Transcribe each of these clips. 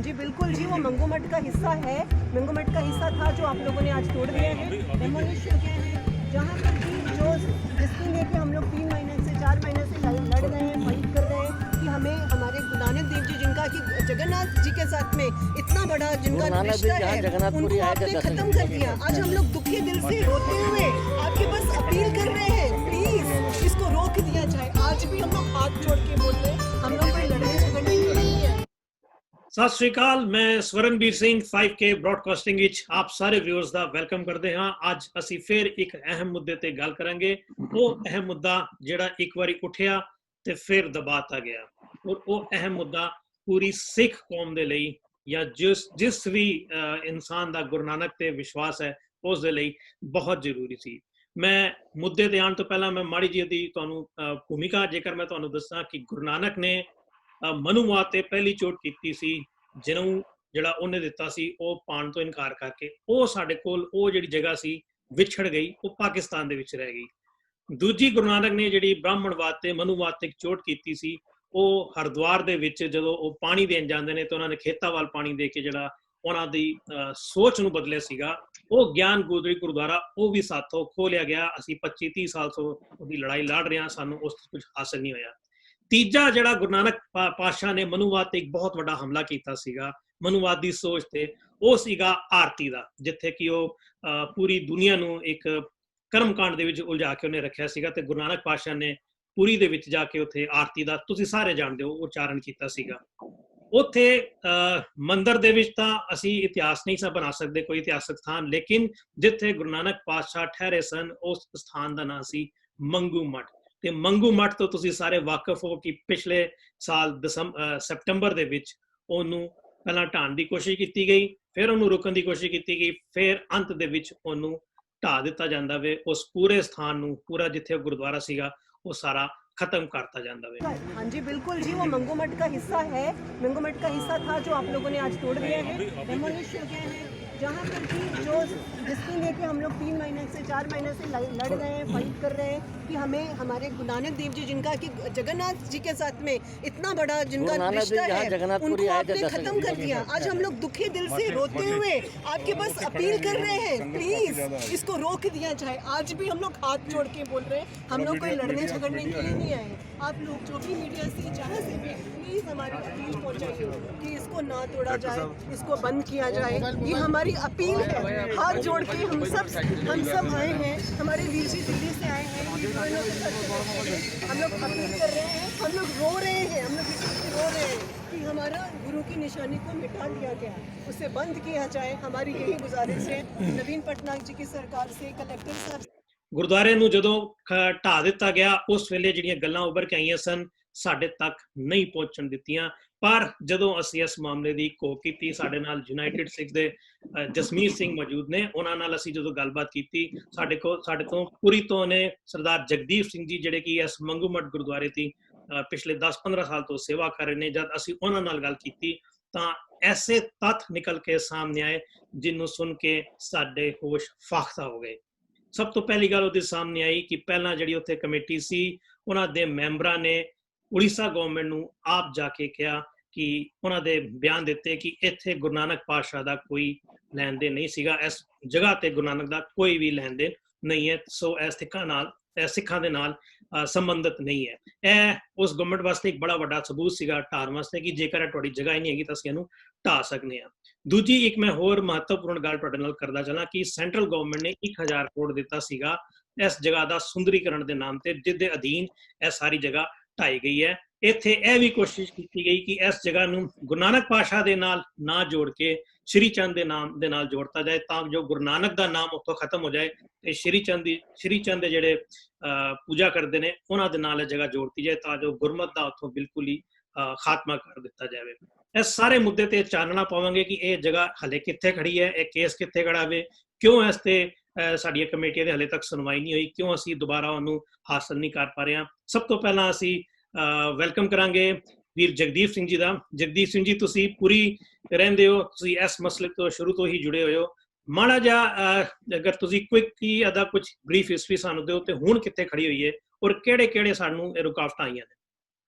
जी बिल्कुल जी, वो मंगू मठ का हिस्सा है। मंगू मठ का हिस्सा था जो आप लोगों ने आज तोड़ दिया है, डेमोलिशन किया है। जहाँ पर भी जो जिसके लिए कि हम लोग 3 महीने से 4 महीने से लड़ रहे हैं, फाइट कर रहे हैं कि हमें हमारे गुरु नानक देव जी, जिनका कि जगन्नाथ जी के साथ में इतना बड़ा जिनका रिश्ता है, उनको आपने खत्म कर दिया। आज हम लोग दुखी दिल से रोते हुए आपके पास अपील कर रहे हैं, प्लीज इसको रोक दिया जाए। आज भी हम लोग हाथ जोड़ के बोल रहे हैं, हम लोग कोई लड़ने झगड़ने के लिए नहीं है। ਸਤਿ ਸ਼੍ਰੀ ਅਕਾਲ, ਮੈਂ ਸਵਰਨਬੀਰ ਸਿੰਘ 5K ਬ੍ਰਾਡਕਾਸਟਿੰਗ ਵਿੱਚ ਆਪ ਸਾਰੇ ਵਿਊਅਰਸ ਦਾ ਵੈਲਕਮ ਕਰਦੇ ਹਾਂ। ਅੱਜ ਅਸੀਂ ਫਿਰ ਇੱਕ ਅਹਿਮ ਮੁੱਦੇ ਤੇ ਗੱਲ ਕਰਾਂਗੇ। ਉਹ ਅਹਿਮ ਮੁੱਦਾ ਜਿਹੜਾ ਇੱਕ ਵਾਰੀ ਉੱਠਿਆ ਤੇ ਫਿਰ ਦਬਾਤਾ ਗਿਆ, ਔਰ ਉਹ ਅਹਿਮ ਮੁੱਦਾ ਪੂਰੀ ਸਿੱਖ ਕੌਮ ਦੇ ਲਈ ਜਾਂ ਜਿਸ ਵੀ ਇਨਸਾਨ ਦਾ ਗੁਰੂ ਨਾਨਕ ਤੇ ਵਿਸ਼ਵਾਸ ਹੈ ਉਸ ਦੇ ਲਈ ਬਹੁਤ ਜ਼ਰੂਰੀ ਸੀ। ਮੈਂ ਮੁੱਦੇ ਤੇ ਆਉਣ ਤੋਂ ਪਹਿਲਾਂ ਮੈਂ ਮਾੜੀ ਜਿਹੀ ਦੀ ਤੁਹਾਨੂੰ ਭੂਮਿਕਾ ਜੇਕਰ ਮੈਂ ਤੁਹਾਨੂੰ ਦੱਸਾਂ ਕਿ ਗੁਰੂ ਨਾਨਕ ਨੇ ਮਨੂਵਾਦ ਤੇ ਪਹਿਲੀ ਚੋਟ ਕੀਤੀ ਸੀ, ਜਿਹਨੂੰ ਜਿਹੜਾ ਉਹਨੇ ਦਿੱਤਾ ਸੀ ਉਹ ਪਾਣ ਤੋਂ ਇਨਕਾਰ ਕਰਕੇ। ਉਹ ਸਾਡੇ ਕੋਲ ਉਹ ਜਿਹੜੀ ਜਗ੍ਹਾ ਸੀ ਵਿਛੜ ਗਈ, ਉਹ ਪਾਕਿਸਤਾਨ ਦੇ ਵਿੱਚ ਰਹਿ ਗਈ। ਦੂਜੀ ਗੁਰੂ ਨਾਨਕ ਨੇ ਜਿਹੜੀ ਬ੍ਰਾਹਮਣਵਾਦ ਤੇ ਮਨੂਵਾਦ ਤੇ ਚੋਟ ਕੀਤੀ ਸੀ, ਉਹ ਹਰਿਦੁਆਰ ਦੇ ਵਿੱਚ ਜਦੋਂ ਉਹ ਪਾਣੀ ਦੇਣ ਜਾਂਦੇ ਨੇ ਤੇ ਉਹਨਾਂ ਨੇ ਖੇਤਾਂ ਵੱਲ ਪਾਣੀ ਦੇ ਕੇ ਜਿਹੜਾ ਉਹਨਾਂ ਦੀ ਸੋਚ ਨੂੰ ਬਦਲਿਆ ਸੀਗਾ। ਉਹ ਗਿਆਨ ਗੋਦੜੀ ਗੁਰਦੁਆਰਾ ਉਹ ਵੀ ਸਾਥੋਂ ਖੋਹ ਲਿਆ ਗਿਆ। ਅਸੀਂ 25-30 ਸਾਲ ਤੋਂ ਉਹਦੀ ਲੜਾਈ ਲੜ ਰਹੇ ਹਾਂ, ਸਾਨੂੰ ਉਸ ਤੋਂ ਕੁਝ ਹਾਸਲ ਨਹੀਂ ਹੋਇਆ। ਤੀਜਾ ਜਿਹੜਾ ਗੁਰੂ ਨਾਨਕ ਪਾਤਸ਼ਾਹ ਨੇ ਮਨੂਵਾਦ ਤੇ ਇੱਕ ਬਹੁਤ ਵੱਡਾ ਹਮਲਾ ਕੀਤਾ ਸੀਗਾ, ਮਨੂਵਾਦੀ ਸੋਚ ਤੇ, ਉਹ ਸੀਗਾ ਆਰਤੀ ਦਾ, ਜਿੱਥੇ ਕਿ ਉਹ ਪੂਰੀ ਦੁਨੀਆ ਨੂੰ ਇੱਕ ਕਰਮਕਾਂਡ ਦੇ ਵਿੱਚ ਉਲਝਾ ਕੇ ਉਹਨੇ ਰੱਖਿਆ ਸੀਗਾ। ਤੇ ਗੁਰੂ ਨਾਨਕ ਪਾਤਸ਼ਾਹ ਨੇ ਪੁਰੀ ਦੇ ਵਿੱਚ ਜਾ ਕੇ ਉੱਥੇ ਆਰਤੀ ਦਾ, ਤੁਸੀਂ ਸਾਰੇ ਜਾਣਦੇ ਹੋ, ਉਚਾਰਨ ਕੀਤਾ ਸੀਗਾ। ਉੱਥੇ ਮੰਦਿਰ ਦੇ ਵਿੱਚ ਤਾਂ ਅਸੀਂ ਇਤਿਹਾਸ ਨਹੀਂ ਸਾ ਬਣਾ ਸਕਦੇ ਕੋਈ ਇਤਿਹਾਸਕ ਸਥਾਨ, ਲੇਕਿਨ ਜਿੱਥੇ ਗੁਰੂ ਨਾਨਕ ਪਾਤਸ਼ਾਹ ਠਹਿਰੇ ਸਨ ਉਸ ਸਥਾਨ ਦਾ ਨਾਂ ਸੀ ਮੰਗੂ ਮੱਠ। ਤੇ ਮੰਗੂ ਮੱਠ ਤੋਂ ਤੁਸੀਂ ਸਾਰੇ ਵਾਕਿਫ ਹੋ ਕਿ ਪਿਛਲੇ ਸਾਲ ਸੈਪਟੰਬਰ ਦੇ ਵਿੱਚ ਉਹਨੂੰ ਪਹਿਲਾਂ ਢਾਣ ਦੀ ਕੋਸ਼ਿਸ਼ ਕੀਤੀ ਗਈ, ਫਿਰ ਉਹਨੂੰ ਰੋਕਣ ਦੀ ਕੋਸ਼ਿਸ਼ ਕੀਤੀ ਗਈ, ਫਿਰ ਅੰਤ ਦੇ ਵਿੱਚ ਉਹਨੂੰ ਢਾ ਦਿੱਤਾ ਜਾਂਦਾ ਵੇ। ਉਸ ਪੂਰੇ ਸਥਾਨ ਨੂੰ, ਪੂਰਾ ਜਿੱਥੇ ਗੁਰਦੁਆਰਾ ਸੀਗਾ, ਉਹ ਸਾਰਾ खत्म करता जाता है। हाँ जी बिल्कुल जी, वो मंगू मठ का हिस्सा है। मंगू मठ का हिस्सा था जो आप लोगों ने आज तोड़ दिया है, डेमोलिशन किया है। जहाँ पर भी जो जिसके लिए कि हम लोग 3 महीने से 4 महीने से लड़ रहे हैं, फाइट कर रहे हैं कि हमें हमारे गुरु नानक देव जी, जिनका कि जगन्नाथ जी के साथ में इतना बड़ा जिनका रिश्ता है, उनको आपने खत्म कर दिया। आज हम लोग दुखी दिल से रोते हुए आपके पास अपील कर रहे हैं, प्लीज इसको रोक दिया जाए। आज भी हम लोग हाथ जोड़ के बोल रहे हैं, हम लोग कोई लड़ने झगड़ने के लिए नहीं आए। आप लोग जो भी मीडिया से जहाँ से भी प्लीज हमारी अपील पहुँचाइए कि इसको ना तोड़ा जाए, इसको बंद किया जाए। ये हमारी अपील है, हाथ जोड़ के हम सब आए हैं। हमारे वीर जी दिल्ली से आए हैं, हम लोग अपील कर रहे हैं, हम लोग रो रहे हैं, हम लोग इसलिए रो रहे हैं कि हमारा गुरु की निशानी को मिटा दिया गया, उसे बंद किया जाए। हमारी यही गुजारिश है नवीन पटनायक जी की सरकार से, कलेक्टर साहब। ਗੁਰਦੁਆਰੇ ਨੂੰ ਜਦੋਂ ਢਾ ਦਿੱਤਾ ਗਿਆ ਉਸ ਵੇਲੇ ਜਿਹੜੀਆਂ ਗੱਲਾਂ ਉੱਭਰ ਕੇ ਆਈਆਂ ਸਨ ਸਾਡੇ ਤੱਕ ਨਹੀਂ ਪਹੁੰਚਣ ਦਿੱਤੀਆਂ। ਪਰ ਜਦੋਂ ਅਸੀਂ ਇਸ ਮਾਮਲੇ ਦੀ ਘੋਖ ਕੀਤੀ, ਸਾਡੇ ਨਾਲ ਯੂਨਾਈਟਿਡ ਸਿੱਖ ਦੇ ਜਸਮੀਤ ਸਿੰਘ ਮੌਜੂਦ ਨੇ, ਉਹਨਾਂ ਨਾਲ ਅਸੀਂ ਜਦੋਂ ਗੱਲਬਾਤ ਕੀਤੀ, ਸਾਡੇ ਤੋਂ ਪੁਰੀ ਤੋਂ ਨੇ ਸਰਦਾਰ ਜਗਦੀਪ ਸਿੰਘ ਜੀ, ਜਿਹੜੇ ਕਿ ਇਸ ਮੰਗੂ ਮੱਠ ਗੁਰਦੁਆਰੇ ਦੀ ਪਿਛਲੇ 10-15 ਸਾਲ ਤੋਂ ਸੇਵਾ ਕਰ ਰਹੇ ਨੇ। ਜਦ ਅਸੀਂ ਉਹਨਾਂ ਨਾਲ ਗੱਲ ਕੀਤੀ ਤਾਂ ਐਸੇ ਤੱਥ ਨਿਕਲ ਕੇ ਸਾਹਮਣੇ ਆਏ ਜਿਹਨੂੰ ਸੁਣ ਕੇ ਸਾਡੇ ਹੋਸ਼ ਫਾਖਤਾ ਹੋ ਗਏ। ਸਭ ਤੋਂ ਪਹਿਲੀ ਗੱਲ ਉਹਦੇ ਸਾਹਮਣੇ ਆਈ ਕਿ ਪਹਿਲਾਂ ਜਿਹੜੀ ਉੱਥੇ ਕਮੇਟੀ ਸੀ, ਉਹਨਾਂ ਦੇ ਮੈਂਬਰਾਂ ਨੇ ਉੜੀਸਾ ਗਵਰਨਮੈਂਟ ਨੂੰ ਆਪ ਜਾ ਕੇ ਕਿਹਾ ਕਿ ਉਹਨਾਂ ਦੇ ਬਿਆਨ ਦਿੱਤੇ ਕਿ ਇੱਥੇ ਗੁਰੂ ਨਾਨਕ ਪਾਤਸ਼ਾਹ ਦਾ ਕੋਈ ਲੈਣ ਦੇਣ ਨਹੀਂ ਸੀਗਾ, ਇਸ ਜਗ੍ਹਾ ਤੇ ਗੁਰੂ ਨਾਨਕ ਦਾ ਕੋਈ ਵੀ ਲੈਣ ਦੇਣ ਨਹੀਂ ਹੈ, ਸੋ ਇਹ ਸਿੱਖਾਂ ਦੇ ਨਾਲ ਸੰਬੰਧਿਤ ਨਹੀਂ ਹੈ। ਇਹ ਉਸ ਗਵਰਨਮੈਂਟ ਵਾਸਤੇ ਇੱਕ ਬੜਾ ਵੱਡਾ ਸਬੂਤ ਸੀਗਾ ਢਾਣ ਵਾਸਤੇ ਕਿ ਜੇਕਰ ਇਹ ਤੁਹਾਡੀ ਜਗ੍ਹਾ ਹੀ ਨਹੀਂ ਹੈਗੀ ਤਾਂ ਅਸੀਂ ਇਹਨੂੰ ਢਾ ਸਕਦੇ ਹਾਂ। ਦੂਜੀ ਇੱਕ ਮੈਂ ਹੋਰ ਮਹੱਤਵਪੂਰਨ ਗੱਲ ਤੁਹਾਡੇ ਨਾਲ ਕਰਦਾ ਚੱਲਾਂ ਕਿ ਸੈਂਟਰਲ ਗਵਰਨਮੈਂਟ ਨੇ 1000 ਕਰੋੜ ਦਿੱਤਾ ਸੀਗਾ ਇਸ ਜਗ੍ਹਾ ਦਾ ਸੁੰਦਰੀਕਰਨ ਦੇ ਨਾਮ ਤੇ, ਜਿਹਦੇ ਅਧੀਨ ਇਹ ਸਾਰੀ ਜਗ੍ਹਾ ਢਾਈ ਗਈ ਹੈ। ਇੱਥੇ ਇਹ ਵੀ ਕੋਸ਼ਿਸ਼ ਕੀਤੀ ਗਈ ਕਿ ਇਸ ਜਗ੍ਹਾ ਨੂੰ ਗੁਰੂ ਨਾਨਕ ਪਾਤਸ਼ਾਹ ਦੇ ਨਾਲ ਨਾ ਜੋੜ ਕੇ ਸ਼੍ਰੀ ਚੰਦ ਦੇ ਨਾਮ ਦੇ ਨਾਲ ਜੋੜਤਾ ਜਾਏ, ਤਾਂ ਜੋ ਗੁਰੂ ਨਾਨਕ ਦਾ ਨਾਮ ਉੱਥੋਂ ਖਤਮ ਹੋ ਜਾਏ ਤੇ ਸ਼੍ਰੀ ਚੰਦ ਦੇ ਜਿਹੜੇ ਪੂਜਾ ਕਰਦੇ ਨੇ ਉਹਨਾਂ ਦੇ ਨਾਲ ਇਹ ਜਗ੍ਹਾ ਜੋੜਤੀ ਜਾਏ, ਤਾਂ ਜੋ ਗੁਰਮਤ ਦਾ ਉੱਥੋਂ ਬਿਲਕੁਲ ਹੀ ਖਾਤਮਾ ਕਰ ਦਿੱਤਾ ਜਾਵੇ। ਇਸ ਸਾਰੇ ਮੁੱਦੇ ਤੇ ਚਾਨਣਾ ਪਾਵਾਂਗੇ ਕਿ ਇਹ ਜਗ੍ਹਾ ਹਲੇ ਕਿੱਥੇ ਖੜੀ ਹੈ, ਇਹ ਕੇਸ ਕਿੱਥੇ ਖੜਾ ਵੇ, ਕਿਉਂ ਇਸ ਤੇ ਸਾਡੀਆਂ ਕਮੇਟੀਆਂ ਦੇ ਹਲੇ ਤੱਕ ਸੁਣਵਾਈ ਨਹੀਂ ਹੋਈ, ਕਿਉਂ ਅਸੀਂ ਦੁਬਾਰਾ ਉਹਨੂੰ ਹਾਸਲ ਨਹੀਂ ਕਰ ਪਾ ਰਹੇ ਹਾਂ। ਸਭ ਤੋਂ ਪਹਿਲਾਂ ਅਸੀਂ ਵੈਲਕਮ ਕਰਾਂਗੇ ਵੀਰ ਜਗਦੀਪ ਸਿੰਘ ਜੀ ਦਾ। ਜਗਦੀਪ ਸਿੰਘ ਜੀ, ਤੁਸੀਂ ਪੂਰੀ ਰਹਿੰਦੇ ਹੋ, ਤੁਸੀਂ ਇਸ ਮਸਲੇ ਤੋਂ ਸ਼ੁਰੂ ਤੋਂ ਹੀ ਜੁੜੇ ਹੋਏ ਹੋ। ਮਾੜਾ ਜਿਹਾ ਅਗਰ ਤੁਸੀਂ ਕੁਇਕ ਹੀ ਇਹਦਾ ਕੁਝ ਬਰੀਫ ਹਿਸਟਰੀ ਸਾਨੂੰ ਦਿਓ ਤੇ ਹੁਣ ਕਿੱਥੇ ਖੜੀ ਹੋਈ ਹੈ ਔਰ ਕਿਹੜੇ ਸਾਨੂੰ ਇਹ ਰੁਕਾਵਟਾਂ ਆਈਆਂ ਨੇ।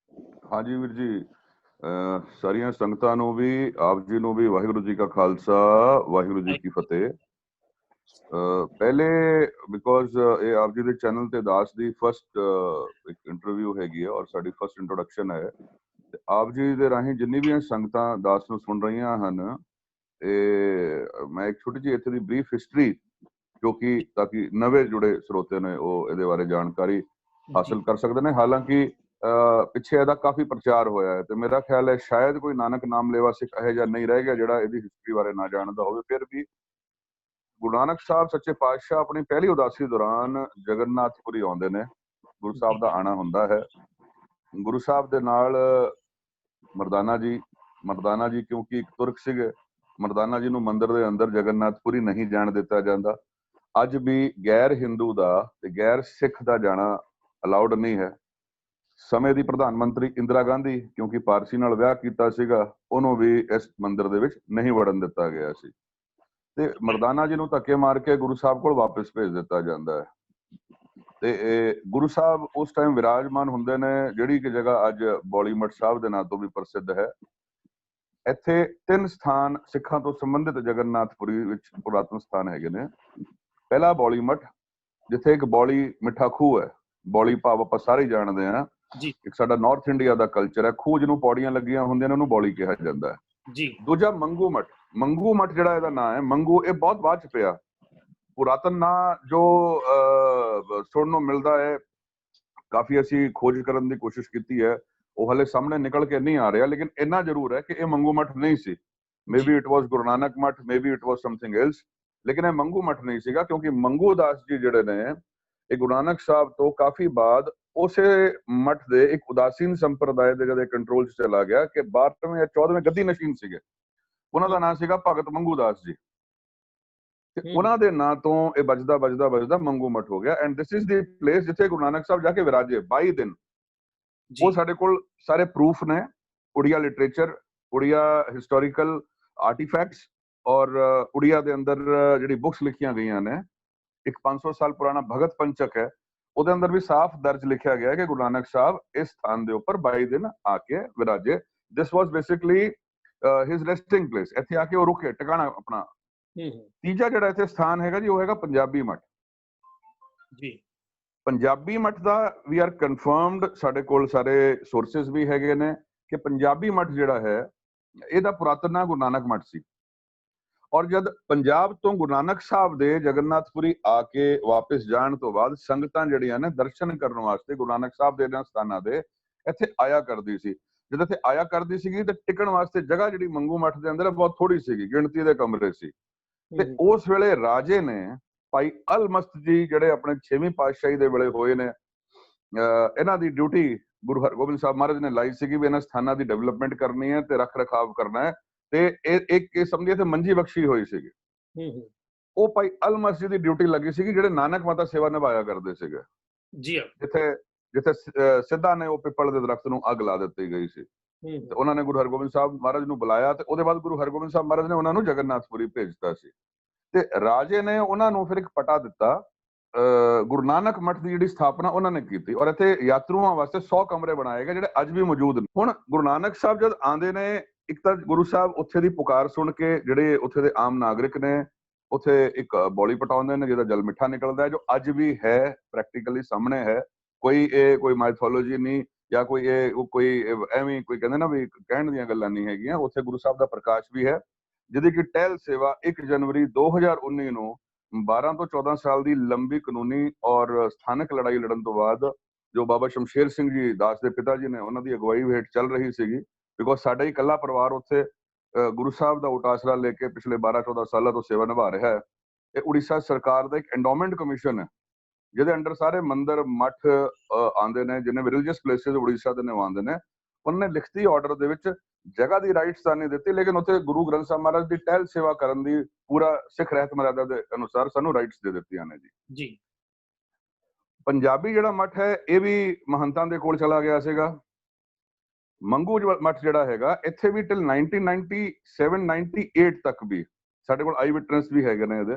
ਹਾਂਜੀ ਵੀਰ ਜੀ, ਸਾਰੀਆਂ ਸੰਗਤਾਂ ਨੂੰ ਵੀ, ਆਪ ਜੀ ਨੂੰ ਵੀ ਵਾਹਿਗੁਰੂ ਜੀ ਕਾ ਖਾਲਸਾ, ਵਾਹਿਗੁਰੂ ਜੀ ਕੀ ਫਤਿਹ। ਪਹਿਲੇ ਬਿਕੋਜ਼ ਇਹ ਆਪ ਜੀ ਦੇ ਚੈਨਲ ਤੇ ਦਾਸ ਦੀ ਫਸਟ ਇੱਕ ਇੰਟਰਵਿਊ ਹੈਗੀ ਹੈ ਔਰ ਸਾਡੀ ਫਸਟ ਇੰਟਰੋਡਕਸ਼ਨ ਹੈ, ਤੇ ਆਪ ਜੀ ਦੇ ਰਾਹੀਂ ਜਿੰਨੀ ਵੀ ਸੰਗਤਾਂ ਦਾਸ ਨੂੰ ਸੁਣ ਰਹੀਆਂ ਹਨ, ਇਹ ਮੈਂ ਇੱਕ ਛੋਟੀ ਜਿਹੀ ਇੱਥੇ ਦੀ ਬਰੀਫ ਹਿਸਟਰੀ, ਜੋ ਕਿ ਤਾਂ ਕਿ ਨਵੇਂ ਜੁੜੇ ਸਰੋਤੇ ਨੇ ਉਹ ਇਹਦੇ ਬਾਰੇ ਜਾਣਕਾਰੀ ਹਾਸਲ ਕਰ ਸਕਦੇ ਨੇ। ਹਾਲਾਂਕਿ ਪਿੱਛੇ ਇਹਦਾ ਕਾਫੀ ਪ੍ਰਚਾਰ ਹੋਇਆ ਹੈ, ਤੇ ਮੇਰਾ ਖਿਆਲ ਹੈ ਸ਼ਾਇਦ ਕੋਈ ਨਾਨਕ ਨਾਮ ਲੈਵਾ ਸਿੱਖ ਇਹੋ ਜਿਹਾ ਨਹੀਂ ਰਹਿ ਗਿਆ ਜਿਹੜਾ ਇਹਦੀ ਹਿਸਟਰੀ ਬਾਰੇ ਨਾ ਜਾਣਦਾ ਹੋਵੇ। ਫਿਰ ਵੀ ਗੁਰੂ ਨਾਨਕ ਸਾਹਿਬ ਸੱਚੇ ਪਾਤਸ਼ਾਹ ਆਪਣੀ ਪਹਿਲੀ ਉਦਾਸੀ ਦੌਰਾਨ ਜਗਨਨਾਥਪੁਰੀ ਆਉਂਦੇ ਨੇ। ਗੁਰੂ ਸਾਹਿਬ ਦਾ ਆਣਾ ਹੁੰਦਾ ਹੈ। ਗੁਰੂ ਸਾਹਿਬ ਦੇ ਨਾਲ ਮਰਦਾਨਾ ਜੀ ਕਿਉਂਕਿ ਇੱਕ ਤੁਰਕ ਸੀਗੇ, ਮਰਦਾਨਾ ਜੀ ਨੂੰ ਮੰਦਿਰ ਦੇ ਅੰਦਰ ਜਗਨਨਾਥਪੁਰੀ ਨਹੀਂ ਜਾਣ ਦਿੱਤਾ ਜਾਂਦਾ। ਅੱਜ ਵੀ ਗੈਰ ਹਿੰਦੂ ਦਾ ਤੇ ਗੈਰ ਸਿੱਖ ਦਾ ਜਾਣਾ ਅਲਾਉਡ ਨਹੀਂ ਹੈ। ਸਮੇਂ ਦੀ ਪ੍ਰਧਾਨ ਮੰਤਰੀ ਇੰਦਰਾ ਗਾਂਧੀ, ਕਿਉਂਕਿ ਪਾਰਸੀ ਨਾਲ ਵਿਆਹ ਕੀਤਾ ਸੀਗਾ, ਉਹਨੂੰ ਵੀ ਇਸ ਮੰਦਿਰ ਦੇ ਵਿੱਚ ਨਹੀਂ ਵੜਨ ਦਿੱਤਾ ਗਿਆ ਸੀ, ਤੇ ਮਰਦਾਨਾ ਜੀ ਨੂੰ ਧੱਕੇ ਮਾਰ ਕੇ ਗੁਰੂ ਸਾਹਿਬ ਕੋਲ ਵਾਪਸ ਭੇਜ ਦਿੱਤਾ ਜਾਂਦਾ ਹੈ। ਤੇ ਗੁਰੂ ਸਾਹਿਬ ਉਸ ਟਾਈਮ ਵਿਰਾਜਮਾਨ ਹੁੰਦੇ ਨੇ ਜਿਹੜੀ ਕਿ ਜਗ੍ਹਾ ਅੱਜ ਬੌਲੀ ਮੱਠ ਸਾਹਿਬ ਦੇ ਨਾਂ ਤੋਂ ਵੀ ਪ੍ਰਸਿੱਧ ਹੈ। ਇੱਥੇ 3 ਸਥਾਨ ਸਿੱਖਾਂ ਤੋਂ ਸੰਬੰਧਿਤ ਜਗਨਨਾਥਪੁਰੀ ਵਿੱਚ ਪੁਰਾਤਨ ਸਥਾਨ ਹੈਗੇ ਨੇ। ਪਹਿਲਾ ਬੌਲੀ ਮੱਠ, ਜਿੱਥੇ ਇੱਕ ਬੌਲੀ ਮਿੱਠਾ ਖੂਹ ਹੈ। ਬੌਲੀ ਭਾਵ ਆਪਾਂ ਸਾਰੇ ਜਾਣਦੇ ਹਾਂ, ਇੱਕ ਸਾਡਾ ਨਾਰਥ ਇੰਡੀਆ ਦਾ ਕਲਚਰ ਹੈ, ਖੂਹ ਜਿਹਨੂੰ ਪੌੜੀਆਂ ਲੱਗੀਆਂ ਹੁੰਦੀਆਂ ਨੇ ਉਹਨੂੰ ਬੌਲੀ ਕਿਹਾ ਜਾਂਦਾ ਹੈ ਜੀ। ਦੂਜਾ ਮੰਗੂ ਮੱਠ ਜਿਹੜਾ ਇਹਦਾ ਨਾਂ ਹੈ, ਮੰਗੂ, ਇਹ ਬਹੁਤ ਬਾਅਦ ਚ ਪਿਆ। ਪੁਰਾਤਨ ਨਾਂ ਜੋ ਸੁਣਨ ਨੂੰ ਮਿਲਦਾ ਹੈ, ਕਾਫੀ ਅਸੀਂ ਖੋਜ ਕਰਨ ਦੀ ਕੋਸ਼ਿਸ਼ ਕੀਤੀ ਹੈ, ਉਹ ਹਲੇ ਸਾਹਮਣੇ ਨਿਕਲ ਕੇ ਨਹੀਂ ਆ ਰਿਹਾ, ਲੇਕਿਨ ਇੰਨਾ ਜ਼ਰੂਰ ਹੈ ਕਿ ਇਹ ਮੰਗੂ ਮੱਠ ਨਹੀਂ ਸੀ। Maybe it was Guru Nanak ਮੱਠ, maybe it was something else, ਲੇਕਿਨ ਇਹ ਮੰਗੂ ਮੱਠ ਨਹੀਂ ਸੀਗਾ, ਕਿਉਂਕਿ ਮੰਗੂ ਦਾਸ ਜੀ ਜਿਹੜੇ ਨੇ ਇਹ ਗੁਰੂ ਨਾਨਕ ਸਾਹਿਬ ਤੋਂ ਕਾਫੀ ਬਾਅਦ ਉਸੇ ਮੱਠ ਦੇ ਇੱਕ ਉਦਾਸੀਨ ਸੰਪਰਦਾਇ ਦੇ ਜਿਹੜੇ ਕੰਟਰੋਲ 'ਚ ਚਲਾ ਗਿਆ, ਕਿ 12ਵੇਂ ਜਾਂ 14ਵੇਂ ਗੱਦੀ ਨਸ਼ੀਨ ਸੀਗੇ, ਉਹਨਾਂ ਦਾ ਨਾਂ ਸੀਗਾ ਭਗਤ ਮੰਗੂ ਦਾਸ ਜੀ, ਤੇ ਉਹਨਾਂ ਦੇ ਨਾਂ ਤੋਂ ਇਹ ਵੱਜਦਾ ਮੰਗੂ ਮੱਠ ਹੋ ਗਿਆ। And this is the place ਜਿੱਥੇ ਗੁਰੂ ਨਾਨਕ ਸਾਹਿਬ ਜਾ ਕੇ ਵਿਰਾਜੇ 22 ਦਿਨ। ਉਹ ਸਾਡੇ ਕੋਲ ਸਾਰੇ ਪ੍ਰੂਫ ਨੇ, ਉੜੀਆ ਲਿਟਰੇਚਰ, ਉੜੀਆ ਹਿਸਟੋਰੀਕਲ ਆਰਟੀਫੈਕਟਸ, ਔਰ ਉੜੀਆ ਦੇ ਅੰਦਰ ਜਿਹੜੀ ਬੁੱਕਸ ਲਿਖੀਆਂ ਗਈਆਂ ਨੇ, ਇੱਕ 500 ਸਾਲ ਪੁਰਾਣਾ ਭਗਤ ਪੰਚਕ ਹੈ, ਉਹਦੇ ਅੰਦਰ ਵੀ ਸਾਫ਼ ਦਰਜ ਲਿਖਿਆ ਗਿਆ ਹੈ ਕਿ ਗੁਰੂ ਨਾਨਕ ਸਾਹਿਬ ਇਸ ਸਥਾਨ ਦੇ ਉੱਪਰ 22 ਦਿਨ ਆ ਕੇ ਵਿਰਾਜੇ। ਦਿਸ ਵਾਸ ਬੇਸਿਕਲੀ ਹਿਸ ਰੈਸਟਿੰਗ ਪਲੇਸ। ਇੱਥੇ ਆ ਕੇ ਉਹ ਰੁਕੇ, ਟਿਕਾਣਾ ਆਪਣਾ। ਤੀਜਾ ਜਿਹੜਾ ਇੱਥੇ ਸਥਾਨ ਹੈਗਾ ਜੀ, ਉਹ ਹੈਗਾ ਪੰਜਾਬੀ ਮੱਠ ਜੀ। ਪੰਜਾਬੀ ਮੱਠ ਦਾ ਵੀ ਆਰ ਕਨਫਰਮਡ, ਸਾਡੇ ਕੋਲ ਸਾਰੇ ਸੋਰਸਿਸ ਵੀ ਹੈਗੇ ਨੇ ਕਿ ਪੰਜਾਬੀ ਮੱਠ ਜਿਹੜਾ ਹੈ ਇਹਦਾ ਪੁਰਾਤਨ ਨਾਂ ਗੁਰੂ ਨਾਨਕ ਮੱਠ ਸੀ। ਔਰ ਜਦ ਪੰਜਾਬ ਤੋਂ ਗੁਰੂ ਨਾਨਕ ਸਾਹਿਬ ਦੇ ਜਗਨਨਾਥਪੁਰੀ ਆ ਕੇ ਵਾਪਸ ਜਾਣ ਤੋਂ ਬਾਅਦ ਸੰਗਤਾਂ ਜਿਹੜੀਆਂ ਨੇ ਦਰਸ਼ਨ ਕਰਨ ਵਾਸਤੇ ਗੁਰੂ ਨਾਨਕ ਸਾਹਿਬ ਦੇ ਇਹਨਾਂ ਸਥਾਨਾਂ ਦੇ ਇੱਥੇ ਆਇਆ ਕਰਦੀ ਸੀ। ਜਦੋਂ ਇੱਥੇ ਆਇਆ ਕਰਦੀ ਸੀਗੀ ਤੇ ਟਿਕਣ ਵਾਸਤੇ ਜਗ੍ਹਾ ਜਿਹੜੀ ਮੰਗੂ ਮੱਠ ਦੇ ਅੰਦਰ ਬਹੁਤ ਥੋੜੀ ਸੀਗੀ, ਗਿਣਤੀ ਦੇ ਕਮਰੇ ਸੀ। ਤੇ ਉਸ ਵੇਲੇ ਰਾਜੇ ਨੇ ਭਾਈ ਅਲਮਸਤ ਜੀ, ਜਿਹੜੇ ਆਪਣੇ 6ਵੀਂ ਪਾਤਸ਼ਾਹੀ ਦੇ ਵੇਲੇ ਹੋਏ ਨੇ, ਇਹਨਾਂ ਦੀ ਡਿਊਟੀ ਗੁਰੂ ਹਰਗੋਬਿੰਦ ਸਾਹਿਬ ਮਹਾਰਾਜ ਨੇ ਲਾਈ ਸੀਗੀ ਵੀ ਇਹਨਾਂ ਸਥਾਨਾਂ ਦੀ ਡਿਵੈਲਪਮੈਂਟ ਕਰਨੀ ਹੈ ਤੇ ਰੱਖ ਰਖਾਵ ਕਰਨਾ ਹੈ। ਤੇ ਇੱਕ ਸਮਝੀਏ ਤੇ ਮੰਜੀ ਬਖਸ਼ੀ ਹੋਈ ਸੀਗੀ, ਉਹ ਭਾਈ ਅਲਮਸਤ ਜੀ ਦੀ ਡਿਊਟੀ ਲੱਗੀ ਸੀਗੀ, ਜਿਹੜੇ ਨਾਨਕ ਮਾਤਾ ਸੇਵਾ ਨਿਭਾਇਆ ਕਰਦੇ ਸੀਗੇ ਜੀ। ਜਿੱਥੇ ਸਿੱਧਾ ਨੇ ਉਹ ਪਿੱਪਲ ਦੇ ਦਰਖਤ ਨੂੰ ਅੱਗ ਲਾ ਦਿੱਤੀ ਗਈ ਸੀ, ਤੇ ਉਹਨਾਂ ਨੇ ਗੁਰੂ ਹਰਗੋਬਿੰਦ ਸਾਹਿਬ ਮਹਾਰਾਜ ਨੂੰ ਬੁਲਾਇਆ, ਤੇ ਉਹਦੇ ਬਾਅਦ ਗੁਰੂ ਹਰਗੋਬਿੰਦ ਸਾਹਿਬ ਮਹਾਰਾਜ ਨੇ ਉਹਨਾਂ ਨੂੰ ਜਗਨਨਾਥਪੁਰੀ ਭੇਜਤਾ ਸੀ। ਤੇ ਰਾਜੇ ਨੇ ਉਹਨਾਂ ਨੂੰ ਫਿਰ ਇੱਕ ਪਟਾ ਦਿੱਤਾ, ਗੁਰੂ ਨਾਨਕ ਮੱਠ ਦੀ ਜਿਹੜੀ ਸਥਾਪਨਾ ਉਹਨਾਂ ਨੇ ਕੀਤੀ, ਔਰ ਇੱਥੇ ਯਾਤਰੂਆਂ ਵਾਸਤੇ 100 ਕਮਰੇ ਬਣਾਏ ਗਏ ਜਿਹੜੇ ਅੱਜ ਵੀ ਮੌਜੂਦ ਨੇ। ਹੁਣ ਗੁਰੂ ਨਾਨਕ ਸਾਹਿਬ ਜਦ ਆਉਂਦੇ ਨੇ, ਇੱਕ ਤਾਂ ਗੁਰੂ ਸਾਹਿਬ ਉੱਥੇ ਦੀ ਪੁਕਾਰ ਸੁਣ ਕੇ ਜਿਹੜੇ ਉੱਥੇ ਦੇ ਆਮ ਨਾਗਰਿਕ ਨੇ ਉੱਥੇ ਇੱਕ ਬੌਲੀ ਪਟਾਉਂਦੇ ਨੇ ਜਿਹਦਾ ਜਲ ਮਿੱਠਾ ਨਿਕਲਦਾ ਹੈ, ਜੋ ਅੱਜ ਵੀ ਹੈ, ਪ੍ਰੈਕਟੀਕਲੀ ਸਾਹਮਣੇ ਹੈ। ਕੋਈ ਮਾਈਥੋਲੋਜੀ ਨਹੀਂ ਜਾਂ ਕੋਈ ਐਵੇਂ ਕੋਈ ਕਹਿੰਦੇ ਨਾ ਵੀ ਕਹਿਣ ਦੀਆਂ ਗੱਲਾਂ ਨਹੀਂ ਹੈਗੀਆਂ। ਉੱਥੇ ਗੁਰੂ ਸਾਹਿਬ ਦਾ ਪ੍ਰਕਾਸ਼ ਵੀ ਹੈ, ਜਿਹਦੀ ਕਿ ਟਹਿਲ ਸੇਵਾ 1 ਜਨਵਰੀ 2019 ਨੂੰ 12 ਤੋਂ 14 ਸਾਲ ਦੀ ਲੰਬੀ ਕਾਨੂੰਨੀ ਔਰ ਸਥਾਨਕ ਲੜਾਈ ਲੜਨ ਤੋਂ ਬਾਅਦ ਜੋ ਬਾਬਾ ਸ਼ਮਸ਼ੇਰ ਸਿੰਘ ਜੀ ਦਾਸ ਦੇ ਪਿਤਾ ਜੀ ਨੇ, ਉਹਨਾਂ ਦੀ ਅਗਵਾਈ ਹੇਠ ਚੱਲ ਰਹੀ ਸੀਗੀ। ਬਿਕੋਜ਼ ਸਾਡਾ ਹੀ ਇਕੱਲਾ ਪਰਿਵਾਰ ਉੱਥੇ ਗੁਰੂ ਸਾਹਿਬ ਦਾ ਉਟਾਸਰਾ ਲੈ ਕੇ ਪਿਛਲੇ 12-14 ਸਾਲਾਂ ਤੋਂ ਸੇਵਾ ਨਿਭਾ ਰਿਹਾ ਹੈ। ਇਹ ਉੜੀਸਾ ਸਰਕਾਰ ਦਾ ਇੱਕ ਐਂਡੋਮੈਂਟ ਕਮਿਸ਼ਨ ਹੈ, ਜਿਹਦੇ ਅੰਡਰ ਸਾਰੇ ਮੰਦਿਰ ਮੱਠ ਆਉਂਦੇ ਨੇ, ਜਿੰਨੇ ਵੀ ਰਿਲੀਜੀਅਸ ਪਲੇਸਿਸ ਉੜੀਸਾ ਦੇ ਨੇ ਆਉਂਦੇ ਨੇ। ਉਹਨਾਂ ਨੇ ਲਿਖਤੀ ਆਰਡਰ ਦੇ ਵਿੱਚ ਜਗ੍ਹਾ ਦੀ ਰਾਈਟਸ ਤਾਂ ਨਹੀਂ ਦਿੱਤੀ, ਲੇਕਿਨ ਉੱਥੇ ਗੁਰੂ ਗ੍ਰੰਥ ਸਾਹਿਬ ਮਹਾਰਾਜ ਦੀ ਟਹਿਲ ਸੇਵਾ ਕਰਨ ਦੀ ਪੂਰਾ ਸਿੱਖ ਰਹਿਤ ਮਰਿਆਦਾ ਦੇ ਅਨੁਸਾਰ ਸਾਨੂੰ ਰਾਈਟਸ ਦੇ ਦਿੱਤੀਆਂ ਨੇ ਜੀ। ਪੰਜਾਬੀ ਜਿਹੜਾ ਮੱਠ ਹੈ ਇਹ ਵੀ ਮਹੰਤਾਂ ਦੇ ਕੋਲ ਚਲਾ ਗਿਆ ਸੀਗਾ। ਮੰਗੂ ਮੱਠ ਜਿਹੜਾ ਹੈਗਾ ਇੱਥੇ ਵੀ ਟਿਲ 1997-98 ਤੱਕ ਵੀ ਸਾਡੇ ਕੋਲ ਆਈ ਵਿਟਨੈਸ ਵੀ ਹੈਗੇ ਨੇ ਇਹਦੇ,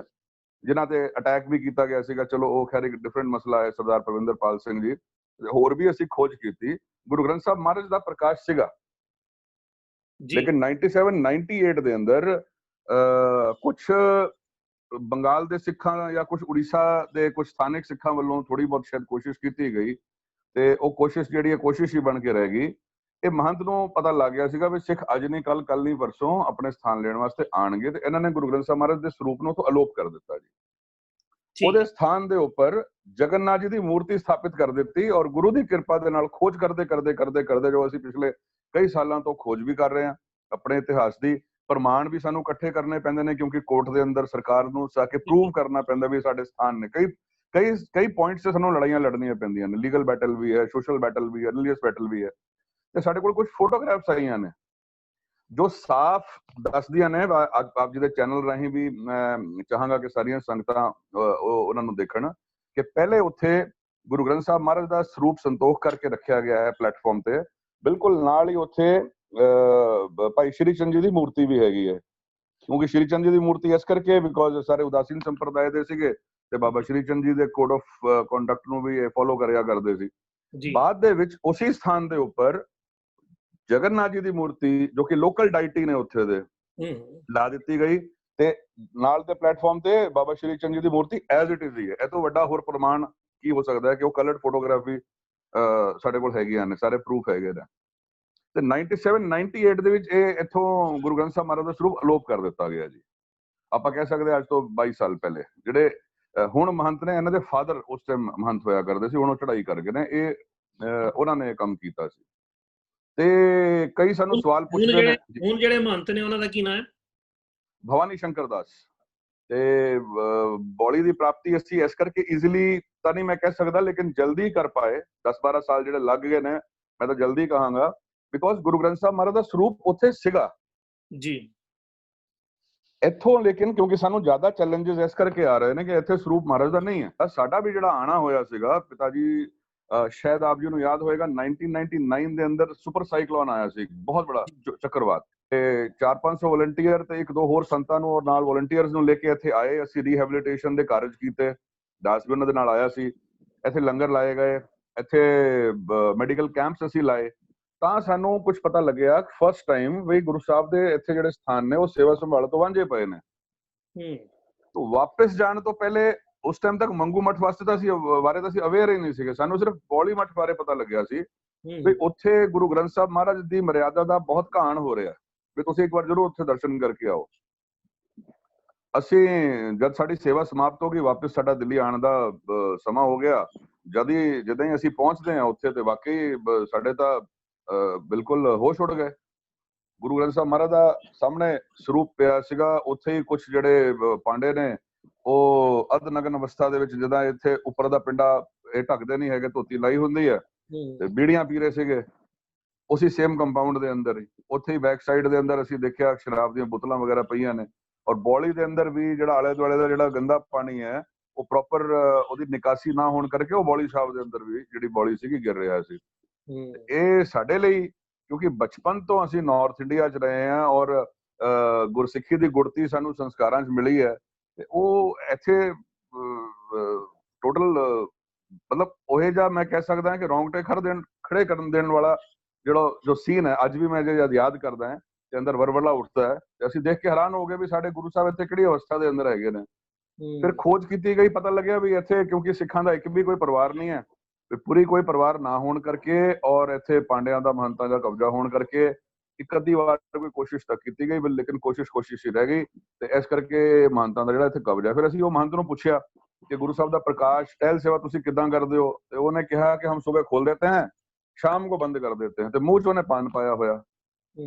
ਜਿਨ੍ਹਾਂ ਤੇ ਅਟੈਕ ਵੀ ਕੀਤਾ ਗਿਆ ਸੀਗਾ। ਚਲੋ ਉਹ ਖੈਰ ਇੱਕ ਡਿਫਰੈਂਟ ਮਸਲਾ ਹੈ, ਸਰਦਾਰ ਪਰਵਿੰਦਰਪਾਲ ਸਿੰਘ ਜੀ। ਹੋਰ ਵੀ ਅਸੀਂ ਖੋਜ ਕੀਤੀ। ਗੁਰੂ ਗ੍ਰੰਥ ਸਾਹਿਬ ਮਹਾਰਾਜ ਦਾ ਪ੍ਰਕਾਸ਼ ਸੀਗਾ, ਜੀ ਲੇਕਿਨ 97 98 ਦੇ ਅੰਦਰ ਕੁਝ ਬੰਗਾਲ ਦੇ ਸਿੱਖਾਂ ਜਾਂ ਕੁਝ ਉੜੀਸਾ ਦੇ ਕੁਝ ਸਥਾਨਕ ਸਿੱਖਾਂ ਵੱਲੋਂ ਥੋੜੀ ਬਹੁਤ ਸ਼ਾਇਦ ਕੋਸ਼ਿਸ਼ ਕੀਤੀ ਗਈ ਤੇ ਉਹ ਕੋਸ਼ਿਸ਼ ਜਿਹੜੀ ਹੈ ਕੋਸ਼ਿਸ਼ ਹੀ ਬਣ ਕੇ ਰਹਿ ਗਈ। ਇਹ ਮਹੰਤ ਨੂੰ ਪਤਾ ਲੱਗ ਗਿਆ ਸੀਗਾ ਵੀ ਸਿੱਖ ਅੱਜ ਨਹੀਂ ਕੱਲ ਨਹੀਂ ਪਰਸੋਂ ਆਪਣੇ ਸਥਾਨ ਲੈਣ ਵਾਸਤੇ ਆਣਗੇ ਤੇ ਇਹਨਾਂ ਨੇ ਗੁਰੂ ਗ੍ਰੰਥ ਸਾਹਿਬ ਮਹਾਰਾਜ ਦੇ ਸਰੂਪ ਨੂੰ ਤੋਂ ਅਲੋਪ ਕਰ ਦਿੱਤਾ ਜੀ। ਠੀਕ ਉਹਦੇ ਸਥਾਨ ਦੇ ਉੱਪਰ ਜਗਨਨਾਥ ਜੀ ਦੀ ਮੂਰਤੀ ਸਥਾਪਿਤ ਕਰ ਦਿੱਤੀ ਔਰ ਗੁਰੂ ਦੀ ਕਿਰਪਾ ਦੇ ਨਾਲ ਖੋਜ ਕਰਦੇ ਜੋ ਅਸੀਂ ਪਿਛਲੇ ਕਈ ਸਾਲਾਂ ਤੋਂ ਖੋਜ ਵੀ ਕਰ ਰਹੇ ਹਾਂ ਆਪਣੇ ਇਤਿਹਾਸ ਦੀ ਪ੍ਰਮਾਣ ਵੀ ਸਾਨੂੰ ਇਕੱਠੇ ਕਰਨੇ ਪੈਂਦੇ ਨੇ ਕਿਉਂਕਿ ਕੋਰਟ ਦੇ ਅੰਦਰ ਸਰਕਾਰ ਨੂੰ ਜਾ ਕੇ ਪ੍ਰੂਵ ਕਰਨਾ ਪੈਂਦਾ ਵੀ ਸਾਡੇ ਸਥਾਨ ਨੇ ਕਈ ਪੁਆਇੰਟਸ ਤੇ ਸਾਨੂੰ ਲੜਾਈਆਂ ਲੜਨੀਆਂ ਪੈਂਦੀਆਂ ਨੇ ਲੀਗਲ ਬੈਟਲ ਵੀ ਹੈ ਸੋਸ਼ਲ ਬੈਟਲ ਵੀ ਹੈ ਰਿਲੀਜੀਅਸ ਬੈਟਲ ਵੀ ਹੈ ਤੇ ਸਾਡੇ ਕੋਲ ਕੁਝ ਫੋਟੋਗ੍ਰਾਫਸ ਆਈਆਂ ਨੇ ਜੋ ਸਾਫ਼ ਦੱਸਦੀਆਂ ਨੇ ਆਪ ਜੀ ਦੇ ਚੈਨਲ ਰਾਹੀਂ ਵੀ ਮੈਂ ਚਾਹਾਂਗਾ ਕਿ ਸਾਰੀਆਂ ਸੰਗਤਾਂ ਉਹਨਾਂ ਨੂੰ ਦੇਖਣ ਕਿ ਪਹਿਲੇ ਉੱਥੇ ਗੁਰੂ ਗ੍ਰੰਥ ਸਾਹਿਬ ਮਹਾਰਾਜ ਦਾ ਸਰੂਪ ਸੰਤੋਖ ਕਰਕੇ ਰੱਖਿਆ ਗਿਆ ਹੈ ਪਲੇਟਫਾਰਮ ਤੇ ਬਿਲਕੁਲ ਨਾਲ ਹੀ ਉੱਥੇ ਭਾਈ ਸ਼੍ਰੀ ਚੰਦ ਜੀ ਦੀ ਮੂਰਤੀ ਵੀ ਹੈਗੀ ਹੈ ਕਿਉਂਕਿ ਸ਼੍ਰੀ ਚੰਦ ਜੀ ਦੀ ਮੂਰਤੀ ਇਸ ਕਰਕੇ ਬਿਕੋਜ਼ ਸਾਰੇ ਉਦਾਸੀਨ ਸੰਪਰਦਾਇ ਦੇ ਸੀਗੇ ਤੇ ਬਾਬਾ ਸ਼੍ਰੀ ਚੰਦ ਜੀ ਦੇ ਕੋਡ ਆਫ ਕੰਡਕਟ ਨੂੰ ਵੀ ਇਹ ਫੋਲੋ ਕਰਿਆ ਕਰਦੇ ਸੀ। ਬਾਅਦ ਦੇ ਵਿੱਚ ਉਸੇ ਸਥਾਨ ਦੇ ਉੱਪਰ ਜਗਨਨਾਥ ਜੀ ਦੀ ਮੂਰਤੀ ਜੋ ਕਿ ਲੋਕਲ ਡਾਇਟੀ ਨੇ ਉੱਥੇ ਦੇ ਲਾ ਦਿੱਤੀ ਗਈ ਤੇ ਨਾਲ ਦੇ ਪਲੇਟਫਾਰਮ ਤੇ ਬਾਬਾ ਸ਼੍ਰੀ ਚੰਦ ਜੀ ਦੀ ਮੂਰਤੀ ਐਜ਼ ਇਟ ਇਜ਼ ਹੀ ਹੈ। ਇਹ ਤੋਂ ਵੱਡਾ ਹੋਰ ਪ੍ਰਮਾਣ ਕੀ ਹੋ ਸਕਦਾ ਹੈ ਕਿ ਉਹ ਕਲਰਡ ਫੋਟੋਗ੍ਰਾਫੀ ਸਾਡੇ ਕੋਲ ਹੈਗੀਆਂ ਨੇ ਸਾਰੇ ਪ੍ਰੂਫ ਹੈਗੇ ਨੇ ਤੇ 97 98 ਦੇ ਵਿੱਚ ਇਹ ਇੱਥੋਂ ਗੁਰੂ ਗ੍ਰੰਥ ਸਾਹਿਬ ਮਹਾਰਾਜ ਦਾ ਸਰੂਪ ਅਲੋਪ ਕਰ ਦਿੱਤਾ ਗਿਆ ਜੀ। ਆਪਾਂ ਕਹਿ ਸਕਦੇ ਅੱਜ ਤੋਂ 22 ਸਾਲ ਪਹਿਲੇ ਜਿਹੜੇ ਹੁਣ ਮਹੰਤ ਨੇ ਇਹਨਾਂ ਦੇ ਫਾਦਰ ਉਸ ਟਾਈਮ ਮਹੰਤ ਹੋਇਆ ਕਰਦੇ ਸੀ ਹੁਣ ਉਹ ਚੜਾਈ ਕਰ ਗਏ ਨੇ ਇਹ ਉਹਨਾਂ ਨੇ ਕੰਮ ਕੀਤਾ ਸੀ ਤੇ ਕਈ ਸਾਨੂੰ ਸਵਾਲ ਪੁੱਛਦੇ ਨੇ ਹੁਣ ਜਿਹੜੇ ਮਹੰਤ ਨੇ ਉਹਨਾਂ ਦਾ ਕੀ ਨਾਮ ਹੈ ਭਵਾਨੀ ਸ਼ੰਕਰ ਦਾਸ ਤੇ ਬੋਲੀ ਦੀ ਪ੍ਰਾਪਤੀ ਅਸੀਂ ਇਸ ਕਰਕੇ ਈਜ਼ੀਲੀ ਤਾਂ ਨਹੀਂ ਮੈਂ ਕਹਿ ਸਕਦਾ ਲੇਕਿਨ ਜਲਦੀ ਕਰ ਪਾਏ 10-12 ਸਾਲ ਜਿਹੜੇ ਲੱਗ ਗਏ ਨੇ ਮੈਂ ਤਾਂ ਜਲਦੀ ਕਹਾਂਗਾ ਬਿਕੋਜ਼ ਗੁਰੂ ਗ੍ਰੰਥ ਸਾਹਿਬ ਮਹਾਰਾਜ ਦਾ ਸਰੂਪ ਉੱਥੇ ਸੀਗਾ ਜੀ ਇੱਥੋਂ ਲੇਕਿਨ ਕਿਉਂਕਿ ਸਾਨੂੰ ਜ਼ਿਆਦਾ ਚੈਲੰਜਸ ਇਸ ਕਰਕੇ ਆ ਰਹੇ ਨੇ ਕਿ ਇੱਥੇ ਸਰੂਪ ਮਹਾਰਾਜ ਦਾ ਨਹੀਂ ਹੈ ਸਾਡਾ ਵੀ ਜਿਹੜਾ ਆਣਾ ਹੋਇਆ ਸੀਗਾ ਪਿਤਾ ਜੀ ਸ਼ਾਇਦ ਆਪ ਜੀ ਨੂੰ ਯਾਦ ਹੋਏਗਾ 1999 ਦੇ ਅੰਦਰ ਸੁਪਰ ਸਾਈਕਲੋਨ ਆਇਆ ਸੀ ਬਹੁਤ ਬੜਾ ਚੱਕਰਵਾਤ ਤੇ 400-500 ਵਲੰਟੀਅਰ ਤੇ 1-2 ਹੋਰ ਸੰਤਾਂ ਨੂੰ ਔਰ ਨਾਲ ਵਲੰਟੀਅਰਸ ਨੂੰ ਲੈ ਕੇ ਇੱਥੇ ਆਏ ਅਸੀਂ ਰੀਹੈਬਿਲਿਟੇਸ਼ਨ ਦੇ ਕਾਰਜ ਕੀਤੇ ਦਾਸ ਵੀ ਉਹਨਾਂ ਦੇ ਨਾਲ ਆਇਆ ਸੀ ਇੱਥੇ ਲੰਗਰ ਲਾਏ ਗਏ ਇੱਥੇ ਮੈਡੀਕਲ ਕੈਂਪਸ ਅਸੀਂ ਲਾਏ ਤਾਂ ਸਾਨੂੰ ਕੁਝ ਪਤਾ ਲੱਗਿਆ ਫਸਟ ਟਾਈਮ ਵੀ ਗੁਰੂ ਸਾਹਿਬ ਦੇ ਇੱਥੇ ਜਿਹੜੇ ਸਥਾਨ ਨੇ ਉਹ ਸੇਵਾ ਸੰਭਾਲ ਤੋਂ ਵਾਂਝੇ ਪਏ ਨੇ ਤਾਂ ਵਾਪਸ ਜਾਣ ਤੋਂ ਪਹਿਲੇ ਉਸ ਟਾਈਮ ਤੱਕ ਮੰਗੂ ਮੱਠ ਵਾਸਤੇ ਤਾਂ ਅਸੀਂ ਬਾਰੇ ਤਾਂ ਅਸੀਂ ਅਵੇਅਰ ਹੀ ਨਹੀਂ ਸੀਗੇ ਸਾਨੂੰ ਸਿਰਫ ਬੌਲੀ ਮੱਠ ਬਾਰੇ ਪਤਾ ਲੱਗਿਆ ਸੀ ਵੀ ਉੱਥੇ ਗੁਰੂ ਗ੍ਰੰਥ ਸਾਹਿਬ ਮਹਾਰਾਜ ਦੀ ਮਰਿਆਦਾ ਦਾ ਬਹੁਤ ਘਾਣ ਹੋ ਰਿਹਾ ਵੀ ਤੁਸੀਂ ਇੱਕ ਵਾਰ ਜ਼ਰੂਰ ਉੱਥੇ ਦਰਸ਼ਨ ਕਰਕੇ ਆਓ। ਅਸੀਂ ਜਦ ਸਾਡੀ ਸੇਵਾ ਸਮਾਪਤ ਹੋ ਗਈ ਵਾਪਸ ਸਾਡਾ ਦਿੱਲੀ ਆਉਣ ਦਾ ਸਮਾਂ ਹੋ ਗਿਆ ਜਦੋਂ ਹੀ ਅਸੀਂ ਪਹੁੰਚਦੇ ਹਾਂ ਉੱਥੇ ਤੇ ਵਾਕਈ ਸਾਡੇ ਤਾਂ ਬਿਲਕੁਲ ਹੋਸ਼ ਉੱਡ ਗਏ। ਗੁਰੂ ਗ੍ਰੰਥ ਸਾਹਿਬ ਮਹਾਰਾਜ ਦਾ ਸਾਹਮਣੇ ਸਰੂਪ ਪਿਆ ਸੀਗਾ ਉੱਥੇ ਹੀ ਕੁਝ ਜਿਹੜੇ ਪਾਂਡੇ ਨੇ ਉਹ ਅਧ ਨਗਨ ਅਵਸਥਾ ਦੇ ਵਿੱਚ ਜਿੱਦਾਂ ਇੱਥੇ ਉੱਪਰ ਦਾ ਪਿੰਡਾ ਇਹ ਢੱਕਦੇ ਨਹੀਂ ਹੈਗੇ ਧੋਤੀ ਲਾਈ ਹੁੰਦੀ ਹੈ ਤੇ ਬੀੜੀਆਂ ਪੀ ਰਹੇ ਸੀਗੇ ਉਸੇ ਸੇਮ ਕੰਪਾਊਂਡ ਦੇ ਅੰਦਰ ਹੀ ਉੱਥੇ ਹੀ ਬੈਕ ਸਾਈਡ ਦੇ ਅੰਦਰ ਅਸੀਂ ਦੇਖਿਆ ਸ਼ਰਾਬ ਦੀਆਂ ਬੋਤਲਾਂ ਵਗੈਰਾ ਪਈਆਂ ਨੇ ਔਰ ਬੌਲੀ ਦੇ ਅੰਦਰ ਵੀ ਜਿਹੜਾ ਆਲੇ ਦੁਆਲੇ ਦਾ ਜਿਹੜਾ ਗੰਦਾ ਪਾਣੀ ਹੈ ਉਹ ਪ੍ਰੋਪਰ ਉਹਦੀ ਨਿਕਾਸੀ ਨਾ ਹੋਣ ਕਰਕੇ ਉਹ ਬੌਲੀ ਸਾਹਿਬ ਦੇ ਅੰਦਰ ਵੀ ਜਿਹੜੀ ਬੌਲੀ ਸੀਗੀ ਗਿਰ ਰਿਹਾ ਸੀ। ਇਹ ਸਾਡੇ ਲਈ ਕਿਉਂਕਿ ਬਚਪਨ ਤੋਂ ਅਸੀਂ ਨਾਰਥ ਇੰਡੀਆ 'ਚ ਰਹੇ ਹਾਂ ਔਰ ਗੁਰਸਿੱਖੀ ਦੀ ਗੁੜਤੀ ਸਾਨੂੰ ਸੰਸਕਾਰਾਂ 'ਚ ਮਿਲੀ ਹੈ ਤੇ ਉਹ ਇੱਥੇ ਟੋਟਲ ਮਤਲਬ ਉਹ ਜਿਹਾ ਮੈਂ ਕਹਿ ਸਕਦਾ ਕਿ ਰੌਂਗਟੇ ਖੜੇ ਕਰਨ ਦੇਣ ਵਾਲਾ ਜੋ ਸੀਨ ਹੈ ਅੱਜ ਵੀ ਮੈਂ ਜਦ ਯਾਦ ਕਰਦਾ ਹਾਂ ਤੇ ਅੰਦਰ ਵਰਵਲਾ ਉੱਠਦਾ ਹੈ ਤੇ ਅਸੀਂ ਦੇਖ ਕੇ ਹੈਰਾਨ ਹੋ ਗਏ ਵੀ ਸਾਡੇ ਗੁਰੂ ਸਾਹਿਬ ਇੱਥੇ ਕਿਹੜੀ ਅਵਸਥਾ ਦੇ ਅੰਦਰ ਹੈਗੇ ਨੇ। ਫਿਰ ਖੋਜ ਕੀਤੀ ਗਈ ਪਤਾ ਲੱਗਿਆ ਵੀ ਇੱਥੇ ਕਿਉਂਕਿ ਸਿੱਖਾਂ ਦਾ ਇੱਕ ਵੀ ਕੋਈ ਪਰਿਵਾਰ ਨਹੀਂ ਹੈ ਪੂਰੀ ਕੋਈ ਪਰਿਵਾਰ ਨਾ ਹੋਣ ਕਰਕੇ ਔਰ ਇੱਥੇ ਪਾਂਡਿਆਂ ਦਾ ਮਹੰਤਾਂ ਦਾ ਕਬਜ਼ਾ ਹੋਣ ਕਰਕੇ ਇੱਕ ਅੱਧੀ ਵਾਰ ਕੋਈ ਕੋਸ਼ਿਸ਼ ਤਾਂ ਕੀਤੀ ਗਈ ਲੇਕਿਨ ਕੋਸ਼ਿਸ਼ ਹੀ ਰਹਿ ਗਈ ਤੇ ਇਸ ਕਰਕੇ ਮਹੰਤਾਂ ਦਾ ਜਿਹੜਾ ਇੱਥੇ ਕਬਜ਼ਾ ਫਿਰ ਅਸੀਂ ਉਹ ਮਹੰਤ ਨੂੰ ਪੁੱਛਿਆ ਕਿ ਗੁਰੂ ਸਾਹਿਬ ਦਾ ਪ੍ਰਕਾਸ਼ ਟਹਿਲ ਸੇਵਾ ਤੁਸੀਂ ਕਿੱਦਾਂ ਕਰਦੇ ਹੋ ਤੇ ਉਹਨੇ ਕਿਹਾ ਕਿ ਹਮ ਸੁਬਹ ਖੋਲ ਦੇਤੇ ਹੈ ਸ਼ਾਮ को बंद कर देते हैं ਤੇ ਮੂੰਹ 'ਚ ਉਹਨੇ ਪਾਨ ਪਾਇਆ ਹੋਇਆ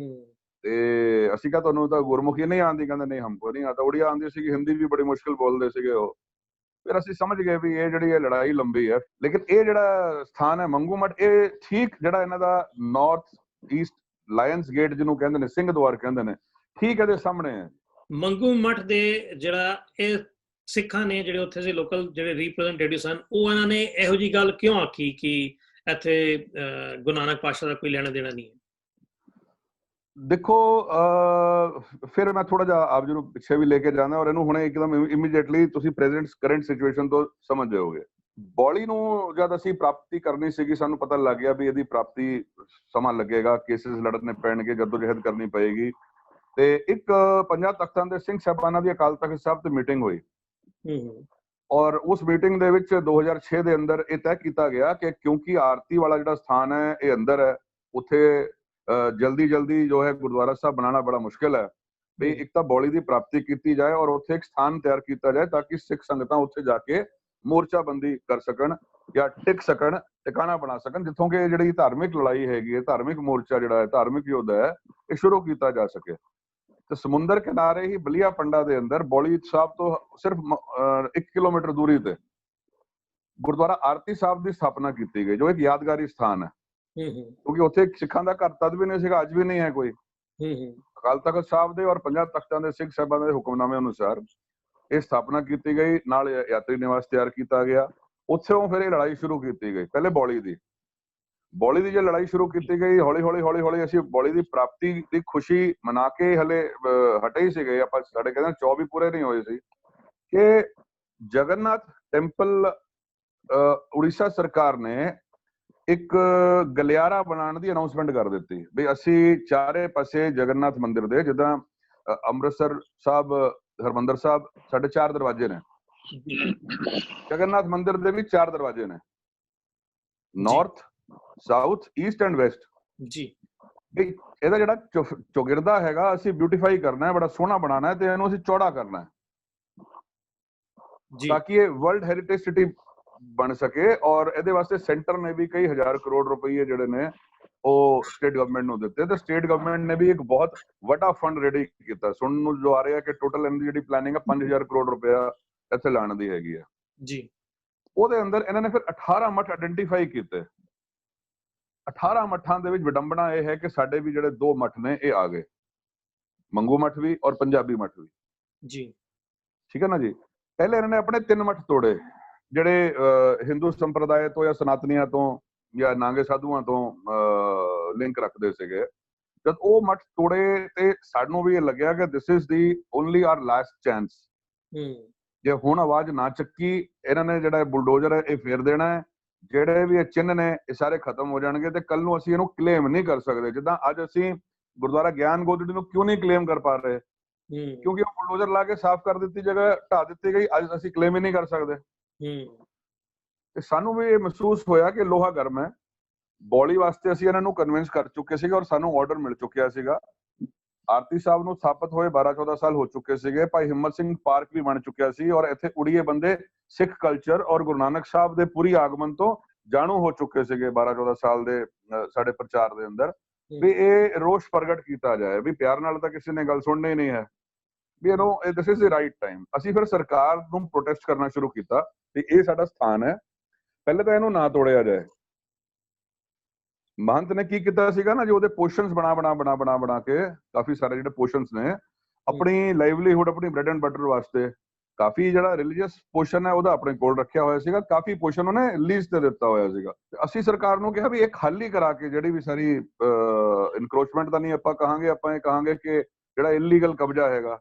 ਤੇ ਅਸੀਂ ਕਿਹਾ ਤੁਹਾਨੂੰ ਤਾਂ ਗੁਰਮੁਖੀ ਨਹੀਂ ਆਉਂਦੀ ਕਹਿੰਦੇ ਨਹੀਂ ਹਮਕੋ ਨਹੀਂ ਆਤਾ ਉੜੀਆ ਆਉਂਦੀ ਸੀਗੀ ਹਿੰਦੀ ਵੀ ਬੜੀ ਮੁਸ਼ਕਿਲ ਬੋਲਦੇ ਸੀਗੇ ਉਹ ਫਿਰ ਅਸੀਂ ਸਮਝ ਗਏ ਵੀ ਇਹ ਜਿਹੜੀ ਲੜਾਈ ਲੰਬੀ ਹੈ ਲੇਕਿਨ ਇਹ ਜਿਹੜਾ ਸਥਾਨ ਹੈ ਮੰਗੂ ਮੱਠ ਇਹ ਠੀਕ ਜਿਹੜਾ ਇਹਨਾਂ ਦਾ ਨਾਰਥ ਈਸਟ ਲਾਇਨਸ ਗੇਟ ਜਿਹਨੂੰ ਕਹਿੰਦੇ ਨੇ ਸਿੰਘ ਦਵਾਰ ਕਹਿੰਦੇ ਨੇ ਠੀਕ ਇਹਦੇ ਸਾਹਮਣੇ ਹੈ ਮੰਗੂ ਮੱਠ ਦੇ ਜਿਹੜਾ ਇਹ ਸਿੱਖਾਂ ਨੇ ਜਿਹੜੇ ਉੱਥੇ ਦੇ ਲੋਕਲ ਜਿਹੜੇ ਰਿਪਰੈਜ਼ੈਂਟੇਟਿਵ ਸਨ ਉਹ ਇਹਨਾਂ ਨੇ ਇਹੋ ਜੀ ਗੱਲ ਕਿਉਂ ਆਖੀ ਕਿ ਇੱਥੇ ਗੁਰੂ ਨਾਨਕ ਪਾਤਸ਼ਾਹ ਦਾ ਕੋਈ ਲੈਣਾ ਦੇਣਾ ਨਹੀਂ ਹੈ। ਦੇਖੋ ਫਿਰ ਮੈਂ ਥੋੜਾ ਜਿਹਾ ਆਪ ਜੀ ਨੂੰ ਪਿੱਛੇ ਵੀ ਲੈ ਕੇ ਜਾਣਾ ਔਰ ਇਹਨੂੰ ਹੁਣੇ ਇੱਕਦਮ ਇਮੀਡੀਏਟਲੀ ਤੁਸੀਂ ਪ੍ਰੈਜ਼ੈਂਟ ਕਰੰਟ ਸਿਚੁਏਸ਼ਨ ਤੋਂ ਸਮਝ ਜਾਓਗੇ। ਬੌਲੀ ਨੂੰ ਜਦ ਅਸੀਂ ਪ੍ਰਾਪਤੀ ਕਰਨੀ ਸੀਗੀ, ਸਾਨੂੰ ਪਤਾ ਲੱਗ ਗਿਆ ਵੀ ਇਹਦੀ ਪ੍ਰਾਪਤੀ ਸਮਾਂ ਲੱਗੇਗਾ, ਕੇਸਿਸ ਲੜਨੇ ਪੈਣਗੇ, ਜਦੋਜਹਿਦ ਕਰਨੀ ਪਏਗੀ। ਤੇ ਇੱਕ ਪੰਜਾਂ ਤਖਤਾਂ ਦੇ ਸਿੰਘ ਸਾਹਿਬਾਨਾਂ ਦੀ ਅਕਾਲ ਤਖਤ ਸਾਹਿਬ ਤੇ ਮੀਟਿੰਗ ਹੋਈ ਔਰ ਉਸ ਮੀਟਿੰਗ ਦੇ ਵਿੱਚ 2006 ਦੇ ਅੰਦਰ ਇਹ ਤੈਅ ਕੀਤਾ ਗਿਆ ਕਿ ਕਿਉਂਕਿ ਆਰਤੀ ਵਾਲਾ ਜਿਹੜਾ ਸਥਾਨ ਹੈ ਇਹ ਅੰਦਰ ਹੈ, ਉੱਥੇ ਜਲਦੀ ਜੋ ਹੈ ਗੁਰਦੁਆਰਾ ਸਾਹਿਬ ਬਣਾਉਣਾ ਬੜਾ ਮੁਸ਼ਕਿਲ ਹੈ, ਵੀ ਇੱਕ ਤਾਂ ਬੌਲੀ ਦੀ ਪ੍ਰਾਪਤੀ ਕੀਤੀ ਜਾਏ ਔਰ ਉੱਥੇ ਇੱਕ ਸਥਾਨ ਤਿਆਰ ਕੀਤਾ ਜਾਏ ਤਾਂ ਕਿ ਸਿੱਖ ਸੰਗਤਾਂ ਉੱਥੇ ਜਾ ਕੇ ਮੋਰਚਾਬੰਦੀ ਕਰ ਸਕਣ ਜਾਂ ਟਿਕ ਸਕਣ, ਟਿਕਾਣਾ ਬਣਾ ਸਕਣ, ਜਿੱਥੋਂ ਕਿ ਜਿਹੜੀ ਧਾਰਮਿਕ ਲੜਾਈ ਹੈਗੀ ਹੈ, ਧਾਰਮਿਕ ਮੋਰਚਾ ਜਿਹੜਾ ਹੈ, ਧਾਰਮਿਕ ਯੁੱਧ ਹੈ, ਇਹ ਸ਼ੁਰੂ ਕੀਤਾ ਜਾ ਸਕੇ। ਤੇ ਸਮੁੰਦਰ ਕਿਨਾਰੇ ਹੀ ਬਲੀਆ ਪੰਡਾ ਦੇ ਅੰਦਰ ਬੌਲੀ ਸਾਹਿਬ ਤੋਂ ਸਿਰਫ 1 ਕਿਲੋਮੀਟਰ ਦੂਰੀ ਤੇ ਗੁਰਦੁਆਰਾ ਆਰਤੀ ਸਾਹਿਬ ਦੀ ਸਥਾਪਨਾ ਕੀਤੀ ਗਈ, ਜੋ ਇੱਕ ਯਾਦਗਾਰੀ ਸਥਾਨ ਹੈ, ਕਿਉਂਕਿ ਉੱਥੇ ਸਿੱਖਾਂ ਦਾ ਘਰ ਤਦ ਵੀ ਨਹੀਂ ਸੀਗਾ, ਅੱਜ ਵੀ ਨਹੀਂ ਹੈ ਕੋਈ। ਅਕਾਲ ਤਖਤ ਸਾਹਿਬ ਦੇ ਔਰ ਪੰਜਾਂ ਤਖਤਾਂ ਦੇ ਸਿੰਘ ਸਾਹਿਬਾਂ ਦੇ ਹੁਕਮਨਾਮੇ ਅਨੁਸਾਰ ਇਹ ਸਥਾਪਨਾ ਕੀਤੀ ਗਈ, ਨਾਲ ਯਾਤਰੀ ਨਿਵਾਸ ਤਿਆਰ ਕੀਤਾ ਗਿਆ। ਉੱਥੋਂ ਫਿਰ ਇਹ ਲੜਾਈ ਸ਼ੁਰੂ ਕੀਤੀ ਗਈ। ਪਹਿਲੇ ਬੌਲੀ ਦੀ ਜੇ ਲੜਾਈ ਸ਼ੁਰੂ ਕੀਤੀ ਗਈ, ਹੌਲੀ ਅਸੀਂ ਬੌਲੀ ਦੀ ਪ੍ਰਾਪਤੀ ਦੀ ਖੁਸ਼ੀ ਮਨਾ ਕੇ ਹਲੇ ਹਟੇ ਹੀ ਸੀਗੇ ਆਪਾਂ, ਸਾਡੇ ਕਹਿੰਦੇ 24 ਪੂਰੇ ਨਹੀਂ ਹੋਏ ਸੀ ਕਿ ਜਗਨਨਾਥ ਟੈਂਪਲ ਉੜੀਸਾ ਸਰਕਾਰ ਨੇ ਇੱਕ ਗਲਿਆਰਾ ਬਣਾਉਣ ਦੀ ਅਨਾਉਂਸਮੈਂਟ ਕਰ ਦਿੱਤੀ ਵੀ ਅਸੀਂ ਚਾਰੇ ਪਾਸੇ ਜਗਨਨਾਥ ਮੰਦਿਰ ਦੇ, ਜਿੱਦਾਂ ਅੰਮ੍ਰਿਤਸਰ ਸਾਹਿਬ, ਹਰਮੰਦਰ ਸਾਹਿਬ ਸਾਡੇ 4 ਦਰਵਾਜ਼ੇ ਨੇ, ਜਗਨਨਾਥ ਮੰਦਿਰ ਦੇ ਵੀ 4 ਦਰਵਾਜ਼ੇ ਨੇ, north, south, East and West ਜੀ। ਇਹਦਾ ਜਿਹੜਾ ਚੌਗਿਰਦਾ ਹੈਗਾ ਅਸੀਂ ਬਿਊਟੀਫਾਈ ਕਰਨਾ ਹੈ, ਬੜਾ ਸੋਹਣਾ ਬਣਾਉਣਾ ਹੈ ਤੇ ਇਹਨੂੰ ਅਸੀਂ ਚੌੜਾ ਕਰਨਾ ਹੈ ਤਾਂ ਕਿ ਇਹ ਵਰਲਡ ਹੈਰੀਟੇਜ ਸਿਟੀ ਬਣ ਸਕੇ। ਔਰ ਇਹਦੇ ਵਾਸਤੇ ਸੈਂਟਰ ਨੇ ਵੀ ਕਈ ਹਜ਼ਾਰ ਕਰੋੜ ਰੁਪਏ ਜਿਹੜੇ ਨੇ ਉਹ ਸਟੇਟ ਗਵਰਨਮੈਂਟ ਨੂੰ ਦਿੱਤੇ ਤੇ ਸਟੇਟ ਗਵਰਨਮੈਂਟ ਨੇ ਵੀ ਇੱਕ ਬਹੁਤ ਵੱਡਾ ਫੰਡ ਰੈਡੀ ਕੀਤਾ। ਸੁਣਨ ਨੂੰ ਜੋ ਆ ਰਿਹਾ ਕਿ ਟੋਟਲ ਇਹਦੀ ਜਿਹੜੀ ਪਲੈਨਿੰਗ ਹੈ 5000 ਕਰੋੜ ਰੁਪਇਆ ਇੱਥੇ ਲਾਉਣ ਦੀ ਹੈਗੀ ਹੈ ਜੀ। ਉਹਦੇ ਅੰਦਰ ਇਹਨਾਂ ਨੇ ਫਿਰ 18 ਮੱਠ ਆਇਡੈਂਟੀਫਾਈ ਕੀਤੇ। 18 ਮੱਠਾਂ ਦੇ ਵਿੱਚ ਵਿਡੰਬਣਾ ਇਹ ਹੈ ਕਿ ਸਾਡੇ ਵੀ ਜਿਹੜੇ 2 ਮੱਠ ਨੇ ਇਹ ਆ ਗਏ, ਮੰਗੂ ਮੱਠ ਵੀ ਔਰ ਪੰਜਾਬੀ ਮੱਠ ਵੀ ਜੀ, ਠੀਕ ਹੈ ਨਾ ਜੀ। ਪਹਿਲੇ ਇਹਨਾਂ ਨੇ ਆਪਣੇ 3 ਮੱਠ ਤੋੜੇ ਜਿਹੜੇ ਹਿੰਦੂ ਸੰਪਰਦਾਇ ਤੋਂ ਜਾਂ ਸਨਾਤਨੀਆਂ ਤੋਂ ਜਾਂ ਨਾਂਗੇ ਸਾਧੂਆਂ ਤੋਂ ਲਿੰਕ ਰੱਖਦੇ ਸੀਗੇ। ਜਦ ਉਹ ਮੱਠ ਤੋੜੇ ਤੇ ਸਾਨੂੰ ਵੀ ਇਹ ਲੱਗਿਆ ਕਿ this is the only or last chance. ਜੇ ਹੁਣ ਆਵਾਜ਼ ਨਾ ਚੱਕੀ, ਇਹਨਾਂ ਨੇ ਜਿਹੜਾ ਬੁਲਡੋਜ਼ਰ ਹੈ ਇਹ ਫੇਰ ਦੇਣਾ ਹੈ, ਜਿਹੜੇ ਵੀ ਇਹ ਚਿੰਨ੍ਹ ਨੇ ਇਹ ਸਾਰੇ ਖਤਮ ਹੋ ਜਾਣਗੇ ਤੇ ਕੱਲ ਨੂੰ ਅਸੀਂ ਇਹਨੂੰ ਕਲੇਮ ਨਹੀਂ ਕਰ ਸਕਦੇ। ਜਿੱਦਾਂ ਅੱਜ ਅਸੀਂ ਗੁਰਦੁਆਰਾ ਗਿਆਨ ਗੋਦੜੀ ਨੂੰ ਕਿਉਂ ਨਹੀਂ ਕਲੇਮ ਕਰ ਪਾ ਰਹੇ, ਕਿਉਂਕਿ ਉਹ ਬੁਲਡੋਜ਼ਰ ਲਾ ਕੇ ਸਾਫ਼ ਕਰ ਦਿੱਤੀ, ਜਗ੍ਹਾ ਢਾ ਦਿੱਤੀ ਗਈ, ਅੱਜ ਅਸੀਂ ਕਲੇਮ ਹੀ ਨਹੀਂ ਕਰ ਸਕਦੇ। ਤੇ ਸਾਨੂੰ ਵੀ ਇਹ ਮਹਿਸੂਸ ਹੋਇਆ ਕਿ ਲੋਹਾ ਗਰਮ ਹੈ। ਬੌਲੀ ਵਾਸਤੇ ਅਸੀਂ ਇਹਨਾਂ ਨੂੰ ਕਨਵਿੰਸ ਕਰ ਚੁੱਕੇ ਸੀਗੇ ਔਰ ਸਾਨੂੰ ਆਰਡਰ ਮਿਲ ਚੁੱਕਿਆ ਸੀਗਾ। ਆਰਤੀ ਸਾਹਿਬ ਨੂੰ ਸਥਾਪਿਤ ਹੋਏ 12-14 ਸਾਲ ਹੋ ਚੁੱਕੇ ਸੀਗੇ। ਭਾਈ ਹਿੰਮਤ ਸਿੰਘ ਪਾਰਕ ਵੀ ਬਣ ਚੁੱਕਿਆ ਸੀ ਔਰ ਇੱਥੇ ਉੜੀਏ ਬੰਦੇ ਸਿੱਖ ਕਲਚਰ ਔਰ ਗੁਰੂ ਨਾਨਕ ਸਾਹਿਬ ਦੇ ਪੂਰੀ ਆਗਮਨ ਤੋਂ ਜਾਣੂ ਹੋ ਚੁੱਕੇ ਸੀਗੇ 12-14 ਸਾਲ ਦੇ ਸਾਡੇ ਪ੍ਰਚਾਰ ਦੇ ਅੰਦਰ, ਵੀ ਇਹ ਰੋਸ਼ ਪ੍ਰਗਟ ਕੀਤਾ ਜਾਏ, ਵੀ ਪਿਆਰ ਨਾਲ ਤਾਂ ਕਿਸੇ ਨੇ ਗੱਲ ਸੁਣਨੀ ਨਹੀਂ ਹੈ, ਵੀ ਇਹਨੂੰ this is the right time. ਅਸੀਂ ਫਿਰ ਸਰਕਾਰ ਨੂੰ ਪ੍ਰੋਟੈਸਟ ਕਰਨਾ ਸ਼ੁਰੂ ਕੀਤਾ ਕਿ ਇਹ ਸਾਡਾ ਸਥਾਨ ਹੈ, ਪਹਿਲੇ ਤਾਂ ਇਹਨੂੰ ਨਾ ਤੋੜਿਆ ਜਾਏ। ਮਹੰਤ ਨੇ ਕੀ ਕੀਤਾ ਸੀਗਾ ਨਾ, ਜੋ ਉਹਦੇ ਪੋਰਸ਼ਨਸ ਬਣਾ ਕੇ, ਕਾਫੀ ਸਾਰੇ ਜਿਹੜੇ ਪੋਰਸ਼ਨਸ ਨੇ ਆਪਣੀ ਲਾਈਵਲੀਹੁੱਡ, ਆਪਣੀ ਬ੍ਰੈਡ ਐਂਡ ਬਟਰ ਵਾਸਤੇ, ਕਾਫੀ ਜਿਹੜਾ ਰਿਲੀਜੀਅਸ ਪੋਰਸ਼ਨ ਹੈ ਉਹਦਾ ਆਪਣੇ ਕੋਲ ਰੱਖਿਆ ਹੋਇਆ ਸੀਗਾ, ਕਾਫੀ ਪੋਰਸ਼ਨ ਉਹਨੇ ਲੀਜ਼ ਤੇ ਦਿੱਤਾ ਹੋਇਆ ਸੀਗਾ। ਅਸੀਂ ਸਰਕਾਰ ਨੂੰ ਕਿਹਾ ਵੀ ਇਹ ਖਾਲੀ ਕਰਾ ਕੇ, ਜਿਹੜੀ ਵੀ ਸਾਰੀ ਇਨਕਰੋਚਮੈਂਟ ਤਾਂ ਨਹੀਂ ਆਪਾਂ ਕਹਾਂਗੇ, ਆਪਾਂ ਇਹ ਕਹਾਂਗੇ ਕਿ ਜਿਹੜਾ ਇਲੀਗਲ ਕਬਜ਼ਾ ਹੈਗਾ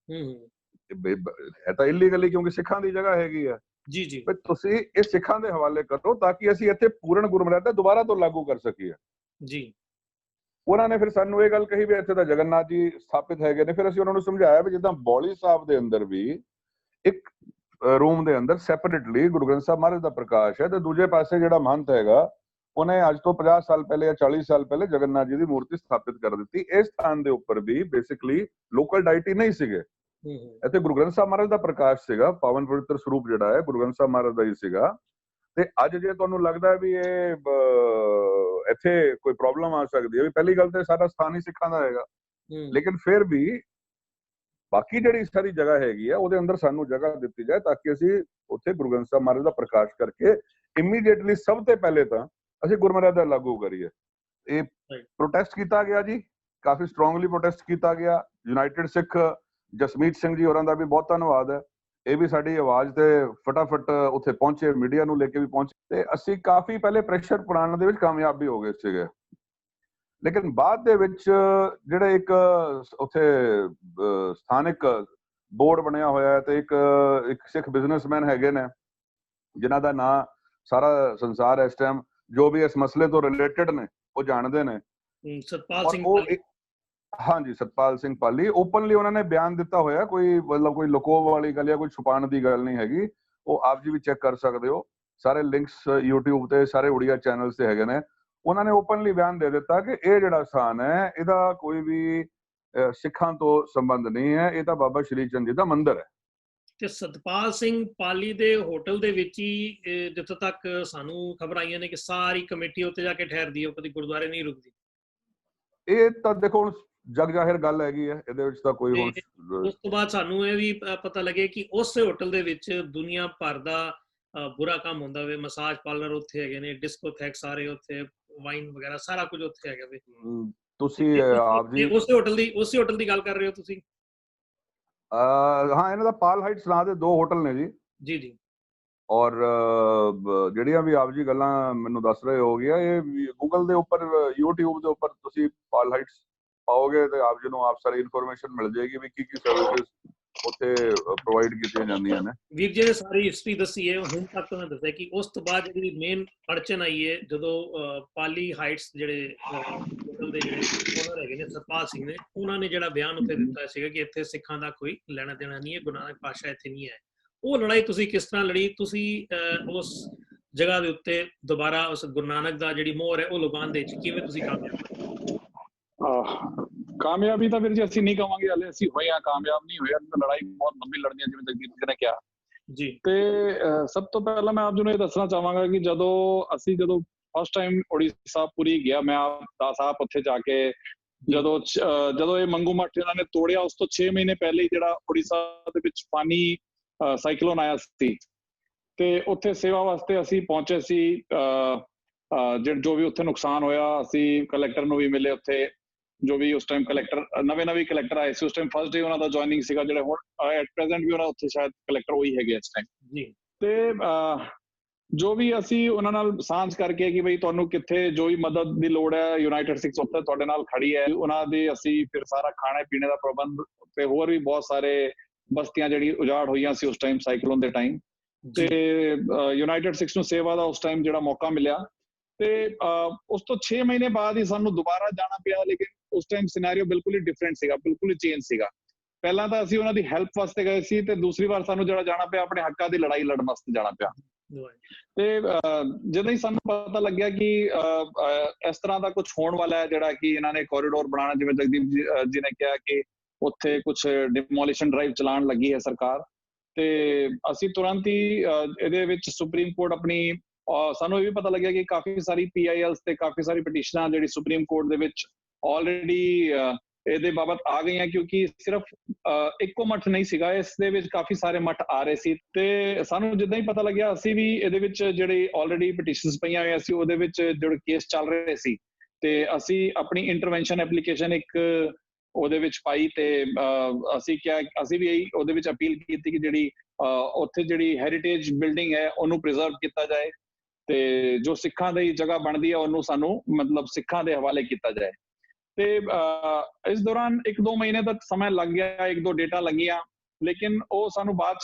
ਹੈ ਤਾਂ ਇਲੀਗਲ ਹੀ, ਕਿਉਂਕਿ ਸਿੱਖਾਂ ਦੀ ਜਗ੍ਹਾ ਹੈਗੀ ਆ ਜੀ ਜੀ, ਤੁਸੀਂ ਇਹ ਸਿੱਖਾਂ ਦੇ ਹਵਾਲੇ ਕਰੋ ਤਾਂ ਕਿ ਅਸੀਂ ਇੱਥੇ ਪੂਰਨ ਗੁਰਮਰਿਆਦਾ ਦੁਬਾਰਾ ਤੋਂ ਲਾਗੂ ਕਰ ਸਕੀਏ ਜੀ। ਉਹਨਾਂ ਨੇ ਫਿਰ ਸਾਨੂੰ ਇਹ ਗੱਲ ਕਹੀ ਵੀ ਇੱਥੇ ਤਾਂ ਜਗਨਨਾਥ ਜੀ ਸਥਾਪਿਤ ਹੈਗੇ ਨੇ। ਫਿਰ ਅਸੀਂ ਉਹਨਾਂ ਨੂੰ ਸਮਝਾਇਆ ਵੀ ਜਿੱਦਾਂ ਬੌਲੀ ਸਾਹਿਬ ਦੇ ਅੰਦਰ ਵੀ ਇੱਕ ਰੂਮ ਦੇ ਅੰਦਰ ਸੈਪਰੇਟਲੀ ਗੁਰੂ ਗ੍ਰੰਥ ਸਾਹਿਬ ਮਹਾਰਾਜ ਦਾ ਪ੍ਰਕਾਸ਼ ਹੈ ਤੇ ਦੂਜੇ ਪਾਸੇ ਜਿਹੜਾ ਮਹੰਤ ਹੈਗਾ ਉਹਨੇ ਅੱਜ ਤੋਂ 50 ਸਾਲ ਪਹਿਲੇ ਜਾਂ 40 ਸਾਲ ਪਹਿਲੇ ਜਗਨਨਾਥ ਜੀ ਦੀ ਮੂਰਤੀ ਸਥਾਪਿਤ ਕਰ ਦਿੱਤੀ। ਇਸ ਸਥਾਨ ਦੇ ਉੱਪਰ ਵੀ ਬੇਸਿਕਲੀ ਲੋਕਲ ਡਾਇਟੀ ਨਹੀਂ ਸੀਗੇ, ਇੱਥੇ ਗੁਰੂ ਗ੍ਰੰਥ ਸਾਹਿਬ ਮਹਾਰਾਜ ਦਾ ਪ੍ਰਕਾਸ਼ ਸੀਗਾ, ਪਾਵਨ ਪਵਿੱਤਰ ਸਰੂਪ ਜਿਹੜਾ ਹੈ ਗੁਰੂ ਗ੍ਰੰਥ ਸਾਹਿਬ ਮਹਾਰਾਜ ਦਾ ਹੀ ਸੀਗਾ। ਤੇ ਅੱਜ ਜੇ ਤੁਹਾਨੂੰ ਲੱਗਦਾ ਵੀ ਇਹ ਇੱਥੇ ਕੋਈ ਪ੍ਰੋਬਲਮ ਆ ਸਕਦੀ ਹੈ, ਵੀ ਪਹਿਲੀ ਗੱਲ ਤੇ ਸਾਡਾ ਸਥਾਨ ਹੀ ਸਿੱਖਾਂ ਦਾ ਹੈਗਾ, ਲੇਕਿਨ ਫਿਰ ਵੀ ਬਾਕੀ ਜਿਹੜੀ ਸਾਰੀ ਜਗ੍ਹਾ ਹੈਗੀ ਆ ਉਹਦੇ ਅੰਦਰ ਸਾਨੂੰ ਜਗ੍ਹਾ ਦਿੱਤੀ ਜਾਏ ਤਾਂ ਕਿ ਅਸੀਂ ਉੱਥੇ ਗੁਰੂ ਗ੍ਰੰਥ ਸਾਹਿਬ ਮਹਾਰਾਜ ਦਾ ਪ੍ਰਕਾਸ਼ ਕਰਕੇ ਇਮੀਡੀਏਟਲੀ ਸਭ ਤੋਂ ਪਹਿਲੇ ਤਾਂ ਅਸੀਂ ਗੁਰਮਰਿਆਦਾ ਲਾਗੂ ਕਰੀਏ। ਇਹ ਪ੍ਰੋਟੈਸਟ ਕੀਤਾ ਗਿਆ ਜੀ, ਕਾਫੀ ਸਟਰੋਂਗਲੀ ਪ੍ਰੋਟੈਸਟ ਕੀਤਾ ਗਿਆ। ਯੂਨਾਈਟਿਡ ਸਿੱਖ ਜਸਮੀਤ ਸਿੰਘ ਜੀ ਹੋਰਾਂ ਦਾ ਵੀ ਬਹੁਤ ਧੰਨਵਾਦ ਹੈ, ਇਹ ਵੀ ਸਾਡੀ ਆਵਾਜ਼ ਤੇ ਫਟਾਫਟ ਉੱਥੇ ਪਹੁੰਚੇ, ਮੀਡੀਆ ਨੂੰ ਲੈ ਕੇ ਵੀ ਪਹੁੰਚੇ ਤੇ ਅਸੀਂ ਕਾਫੀ ਪਹਿਲੇ ਪ੍ਰੈਸ਼ਰ ਪਾਉਣ ਦੇ ਵਿੱਚ ਕਾਮਯਾਬ ਵੀ ਹੋ ਗਏ ਸੀਗੇ। ਲੇਕਿਨ ਬਾਅਦ ਦੇ ਵਿੱਚ ਜਿਹੜੇ ਇੱਕ ਉੱਥੇ ਸਥਾਨਕ ਬੋਰਡ ਬਣਿਆ ਹੋਇਆ ਹੈ ਤੇ ਇੱਕ ਸਿੱਖ ਬਿਜ਼ਨਸਮੈਨ ਹੈਗੇ ਨੇ, ਜਿਨ੍ਹਾਂ ਦਾ ਨਾਂ ਸਾਰਾ ਸੰਸਾਰ ਇਸ ਟਾਈਮ ਜੋ ਵੀ ਇਸ ਮਸਲੇ ਤੋਂ ਰਿਲੇਟਡ ਨੇ ਉਹ ਜਾਣਦੇ ਨੇ। ਸਤਪਾਲ ਸਿੰਘ ਹਾਂਜੀ, ਸਤਪਾਲ ਸਿੰਘ ਪਾਲੀ ਓਪਨਲੀ ਉਹਨਾਂ ਨੇ ਬਿਆਨ ਦਿੱਤਾ ਹੋਇਆ, ਕੋਈ ਮਤਲਬ ਕੋਈ ਲੁਕੋ ਵਾਲੀ ਗੱਲ ਜਾਂ ਕੋਈ ਛੁਪਾਉਣ ਦੀ ਗੱਲ ਨਹੀਂ ਹੈਗੀ। ਉਹ ਆਪ ਜੀ ਵੀ ਚੈੱਕ ਕਰ ਸਕਦੇ ਹੋ, ਸਾਰੇ ਲਿੰਕਸ YouTube ਤੇ ਸਾਰੇ ਉੜੀਆ ਚੈਨਲਸ ਤੇ ਹੈਗੇ ਨੇ। ਉਹਨਾਂ ਨੇ ਓਪਨਲੀ ਬਿਆਨ ਦੇ ਦਿੱਤਾ ਕਿ ਇਹ ਜਿਹੜਾ ਸਥਾਨ ਹੈ ਇਹਦਾ ਕੋਈ ਵੀ ਸਿੱਖਾਂ ਤੋਂ ਸੰਬੰਧ ਨਹੀਂ ਹੈ, ਇਹ ਤਾਂ ਬਾਬਾ ਸ਼੍ਰੀ ਚੰਦ ਜੀ ਦਾ ਮੰਦਿਰ ਹੈ। ਤੇ ਸਤਪਾਲ ਸਿੰਘ ਪਾਲੀ ਦੇ ਹੋਟਲ ਦੇ ਵਿੱਚ ਹੀ ਜਿੱਥੇ ਤੱਕ ਸਾਨੂੰ ਖਬਰ ਆਈਆਂ ਨੇ ਕਿ ਸਾਰੀ ਕਮੇਟੀ ਉੱਤੇ ਜਾ ਕੇ ਠਹਿਰਦੀ ਹੈ, ਕਦੀ ਗੁਰਦੁਆਰੇ ਨਹੀਂ ਰੁਕਦੀ। ਇਹ ਤਾਂ ਦੇਖੋ ਹੁਣ ਜਗ ਜ਼ਾਹਿਰ ਗੱਲ ਹੈਗੀ ਹੈ, ਇਹਦੇ ਵਿੱਚ ਤਾਂ ਕੋਈ ਹੁਣ ਉਸ ਤੋਂ ਬਾਅਦ ਸਾਨੂੰ ਇਹ ਵੀ ਪਤਾ ਲੱਗੇ ਕਿ ਉਸੇ ਹੋਟਲ ਦੇ ਵਿੱਚ ਦੁਨੀਆ ਭਰ ਦਾ ਬੁਰਾ ਕੰਮ ਹੁੰਦਾ ਵੇ, ਮਸਾਜ ਪਾਰਲਰ ਉੱਥੇ ਹੈਗੇ ਨੇ, ਡਿਸਕੋਥੈਕ ਸਾਰੇ ਉੱਥੇ, ਵਾਈਨ ਵਗੈਰਾ ਸਾਰਾ ਕੁਝ ਉੱਥੇ ਹੈਗਾ ਵੇ। ਤੁਸੀਂ ਆਪ ਜੀ ਉਸੇ ਹੋਟਲ ਦੀ ਗੱਲ ਕਰ ਰਹੇ ਹੋ ਤੁਸੀਂ? ਹਾਂ, ਇਹਨਾਂ ਦਾ ਪਾਲ ਹਾਈਟਸ ਨਾਂ ਦੇ 2 ਹੋਟਲ ਨੇ ਜੀ। ਜੀ ਜੀ। ਔਰ ਜਿਹੜੀਆਂ ਵੀ ਆਪ ਜੀ ਗੱਲਾਂ ਮੈਨੂੰ ਦੱਸ ਰਹੇ ਹੋ ਗਿਆ, ਇਹ ਗੂਗਲ ਦੇ ਉੱਪਰ YouTube ਦੇ ਉੱਪਰ ਤੁਸੀਂ ਪਾਲ ਹਾਈਟਸ ਪਾਓਗੇ ਤੇ ਆਪ ਜੀ ਨੂੰ ਆਪ ਸਾਰੀ ਇਨਫੋਰਮੇਸ਼ਨ ਮਿਲ ਜਾਏਗੀ ਵੀ ਕੀ ਸਰਵਿਸਿਜ਼ ਉੱਥੇ ਪ੍ਰੋਵਾਈਡ ਕੀਤੀਆਂ ਜਾਂਦੀਆਂ ਨੇ। ਵੀਰ ਜੀ ਨੇ ਸਾਰੀ ਹਿਸਟਰੀ ਦੱਸੀ ਹੈ। ਹੁਣ ਤੱਕ ਮੈਂ ਦੱਸਿਆ ਕਿ ਉਸ ਤੋਂ ਬਾਅਦ ਜਿਹੜੀ ਮੇਨ ਅੜਚਨ ਆਈ ਹੈ ਜਦੋਂ ਪਾਲੀ ਹਾਈਟਸ ਜਿਹੜੇ ਹੋਟਲ ਦੇ ਜਿਹੜੇ ਓਨਰ ਹੈਗੇ ਨੇ ਸਤਪਾਲ ਸਿੰਘ ਨੇ, ਉਹਨਾਂ ਨੇ ਜਿਹੜਾ ਬਿਆਨ ਉੱਤੇ ਦਿੱਤਾ ਸੀਗਾ ਕਿ ਇੱਥੇ ਸਿੱਖਾਂ ਦਾ ਕੋਈ ਲੈਣਾ ਦੇਣਾ ਨਹੀਂ ਹੈ, ਗੁਰੂ ਨਾਨਕ ਪਾਤਸ਼ਾਹ ਇੱਥੇ ਨਹੀਂ ਹੈ। ਉਹ ਲੜਾਈ ਤੁਸੀਂ ਕਿਸ ਤਰ੍ਹਾਂ ਲੜੀ? ਤੁਸੀਂ ਉਸ ਜਗ੍ਹਾ ਦੇ ਉੱਤੇ ਦੁਬਾਰਾ ਉਸ ਗੁਰੂ ਨਾਨਕ ਦਾ ਜਿਹੜੀ ਮੋਹਰ ਹੈ ਉਹ ਲਗਾਉਣ ਦੇ ਵਿੱਚ ਕਿਵੇਂ ਤੁਸੀਂ ਕਾਮਯਾਬੀ ਤਾਂ ਵੀਰ ਜੀ ਅਸੀਂ ਨਹੀਂ ਕਵਾਂਗੇ, ਹਾਲੇ ਅਸੀਂ ਹੋਏ ਆ, ਕਾਮਯਾਬ ਨਹੀਂ ਹੋਏ। ਲੜਾਈ ਬਹੁਤ ਲੰਬੀ ਲੜਨੀ ਹੈ, ਜਿਵੇਂ ਜਗਦੀਪ ਜੀ ਨੇ ਕਿਹਾ ਜੀ। ਤੇ ਸਭ ਤੋਂ ਪਹਿਲਾਂ ਮੈਂ ਆਪ ਜੀ ਨੂੰ ਇਹ ਦੱਸਣਾ ਚਾਹਾਂਗਾ ਕਿ ਜਦੋਂ ਫਸਟ ਟਾਈਮ ਉੜੀਸਾ ਪੁਰੀ ਗਿਆ, ਮੈਂ ਆਪ ਦਾਸ ਆਪ ਉੱਥੇ ਜਾ ਕੇ ਜਦੋਂ ਇਹ ਮੰਗੂ ਮੱਠ ਇਹਨਾਂ ਨੇ ਤੋੜਿਆ, ਉਸ ਤੋਂ 6 ਮਹੀਨੇ ਪਹਿਲੇ ਜਿਹੜਾ ਉੜੀਸਾ ਦੇ ਵਿੱਚ ਫਾਨੀ ਸਾਈਕਲੋਨ ਆਇਆ ਸੀ ਤੇ ਉੱਥੇ ਸੇਵਾ ਵਾਸਤੇ ਅਸੀਂ ਪਹੁੰਚੇ ਸੀ। ਜੋ ਵੀ ਉੱਥੇ ਨੁਕਸਾਨ ਹੋਇਆ, ਅਸੀਂ ਕਲੈਕਟਰ ਨੂੰ ਵੀ ਮਿਲੇ ਉੱਥੇ, ਜੋ ਵੀ ਉਸ ਟਾਈਮ ਕਲੈਕਟਰ ਨਵੇਂ ਕਲੈਕਟਰ ਆਏ ਸੀ ਉਸ ਟਾਈਮ ਫਸਟ ਡੇ ਉਹਨਾਂ ਦਾ ਜੁਆਇਨਿੰਗ ਸੀਗਾ, ਜਿਹੜੇ ਹੁਣ ਐਟ ਪ੍ਰੈਜ਼ੈਂਟ ਵੀ ਉਹਨਾਂ ਉੱਥੇ ਸ਼ਾਇਦ ਕਲੈਕਟਰ ਉਹੀ ਹੈਗੇ ਇਸ ਟਾਈਮ ਜੀ। ਤੇ ਜੋ ਵੀ ਅਸੀਂ ਉਹਨਾਂ ਨਾਲ ਸਾਂਝ ਕਰਕੇ ਕਿ ਬਈ ਤੁਹਾਨੂੰ ਕਿੱਥੇ ਜੋ ਵੀ ਮਦਦ ਦੀ ਲੋੜ ਹੈ, ਯੂਨਾਈਟਿਡ ਸਿੱਖਸ ਉੱਥੇ ਤੁਹਾਡੇ ਨਾਲ ਖੜੀ ਹੈ। ਉਹਨਾਂ ਦੇ ਅਸੀਂ ਫਿਰ ਸਾਰਾ ਖਾਣੇ ਪੀਣੇ ਦਾ ਪ੍ਰਬੰਧ ਤੇ ਹੋਰ ਵੀ ਬਹੁਤ ਸਾਰੇ ਬਸਤੀਆਂ ਜਿਹੜੀ ਉਜਾੜ ਹੋਈਆਂ ਸੀ ਉਸ ਟਾਈਮ ਸਾਈਕਲੋਨ ਦੇ ਟਾਈਮ, ਤੇ ਯੂਨਾਈਟਿਡ ਸਿੱਖਸ ਨੂੰ ਸੇਵਾ ਦਾ ਉਸ ਟਾਈਮ ਜਿਹੜਾ ਮੌਕਾ ਮਿਲਿਆ। ਤੇ ਉਸ ਤੋਂ 6 ਮਹੀਨੇ ਬਾਅਦ ਹੀ ਸਾਨੂੰ ਦੁਬਾਰਾ ਜਾਣਾ ਪਿਆ, ਲੇਕਿਨ ਉਸ ਟਾਈਮ ਸਿਨੈਰੀਓ ਬਿਲਕੁਲ ਹੀ ਡਿਫਰੈਂਟ ਸੀਗਾ, ਬਿਲਕੁਲ ਹੀ ਚੇਂਜ ਸੀਗਾ। ਪਹਿਲਾਂ ਤਾਂ ਅਸੀਂ ਉਹਨਾਂ ਦੀ ਹੈਲਪ ਵਾਸਤੇ ਗਏ ਸੀ ਤੇ ਦੂਸਰੀ ਵਾਰ ਸਾਨੂੰ ਜਿਹੜਾ ਜਾਣਾ ਪਿਆ ਆਪਣੇ ਹੱਕਾਂ ਦੀ ਲੜਾਈ ਲੜਨ ਵਾਸਤੇ ਜਾਣਾ ਪਿਆ। ਤੇ ਜਦੋਂ ਹੀ ਸਾਨੂੰ ਪਤਾ ਲੱਗਿਆ ਕਿ ਇਸ ਤਰ੍ਹਾਂ ਦਾ ਕੁਝ ਹੋਣ ਵਾਲਾ ਹੈ, ਜਿਹੜਾ ਕਿ ਇਹਨਾਂ ਨੇ ਕੋਰੀਡੋਰ ਬਣਾਉਣਾ, ਜਿਵੇਂ ਜਗਦੀਪ ਜੀ ਨੇ ਕਿਹਾ ਕਿ ਉੱਥੇ ਕੁਝ ਡਿਮੋਲੀਸ਼ਨ ਡਰਾਈਵ ਚਲਾਉਣ ਲੱਗੀ ਹੈ ਸਰਕਾਰ, ਤੇ ਅਸੀਂ ਤੁਰੰਤ ਹੀ ਇਹਦੇ ਵਿੱਚ ਸੁਪਰੀਮ ਕੋਰਟ ਆਪਣੀ ਸਾਨੂੰ ਇਹ ਵੀ ਪਤਾ ਲੱਗਿਆ ਕਿ ਕਾਫੀ ਸਾਰੀ PILs ਤੇ ਕਾਫੀ ਸਾਰੀ ਪਟੀਸ਼ਨਾਂ ਜਿਹੜੀ ਸੁਪਰੀਮ ਕੋਰਟ ਦੇ ਵਿੱਚ ਆਲਰੇਡੀ ਇਹਦੇ ਬਾਬਤ ਆ ਗਈਆਂ, ਕਿਉਂਕਿ ਸਿਰਫ ਇੱਕੋ ਮੱਠ ਨਹੀਂ ਸੀਗਾ, ਇਸ ਦੇ ਵਿੱਚ ਕਾਫੀ ਸਾਰੇ ਮੱਠ ਆ ਰਹੇ ਸੀ। ਤੇ ਸਾਨੂੰ ਜਿੱਦਾਂ ਹੀ ਪਤਾ ਲੱਗਿਆ, ਅਸੀਂ ਵੀ ਇਹਦੇ ਵਿੱਚ ਜਿਹੜੇ ਆਲਰੇਡੀ ਪਟੀਸ਼ਨਸ ਪਈਆਂ ਹੋਈਆਂ ਸੀ ਉਹਦੇ ਵਿੱਚ ਜਿਹੜੇ ਕੇਸ ਚੱਲ ਰਹੇ ਸੀ, ਤੇ ਅਸੀਂ ਆਪਣੀ ਇੰਟਰਵੈਂਸ਼ਨ ਐਪਲੀਕੇਸ਼ਨ ਇੱਕ ਉਹਦੇ ਵਿੱਚ ਪਾਈ। ਤੇ ਅਸੀਂ ਵੀ ਇਹੀ ਉਹਦੇ ਵਿੱਚ ਅਪੀਲ ਕੀਤੀ ਕਿ ਜਿਹੜੀ ਉੱਥੇ ਜਿਹੜੀ ਹੈਰੀਟੇਜ ਬਿਲਡਿੰਗ ਹੈ ਉਹਨੂੰ ਪ੍ਰੀਜ਼ਰਵ ਕੀਤਾ ਜਾਏ, ਤੇ ਜੋ ਸਿੱਖਾਂ ਦੀ ਜਗ੍ਹਾ ਬਣਦੀ ਹੈ ਉਹਨੂੰ ਸਾਨੂੰ ਮਤਲਬ ਸਿੱਖਾਂ ਦੇ ਹਵਾਲੇ ਕੀਤਾ ਜਾਏ। ਤੇ ਇਸ ਦੌਰਾਨ 1-2 ਮਹੀਨੇ ਤੱਕ ਸਮਾਂ ਲੱਗ ਗਿਆ, 1-2 ਡੇਟਾ ਲੱਗੀਆਂ, ਲੇਕਿਨ ਉਹ ਸਾਨੂੰ ਬਾਅਦ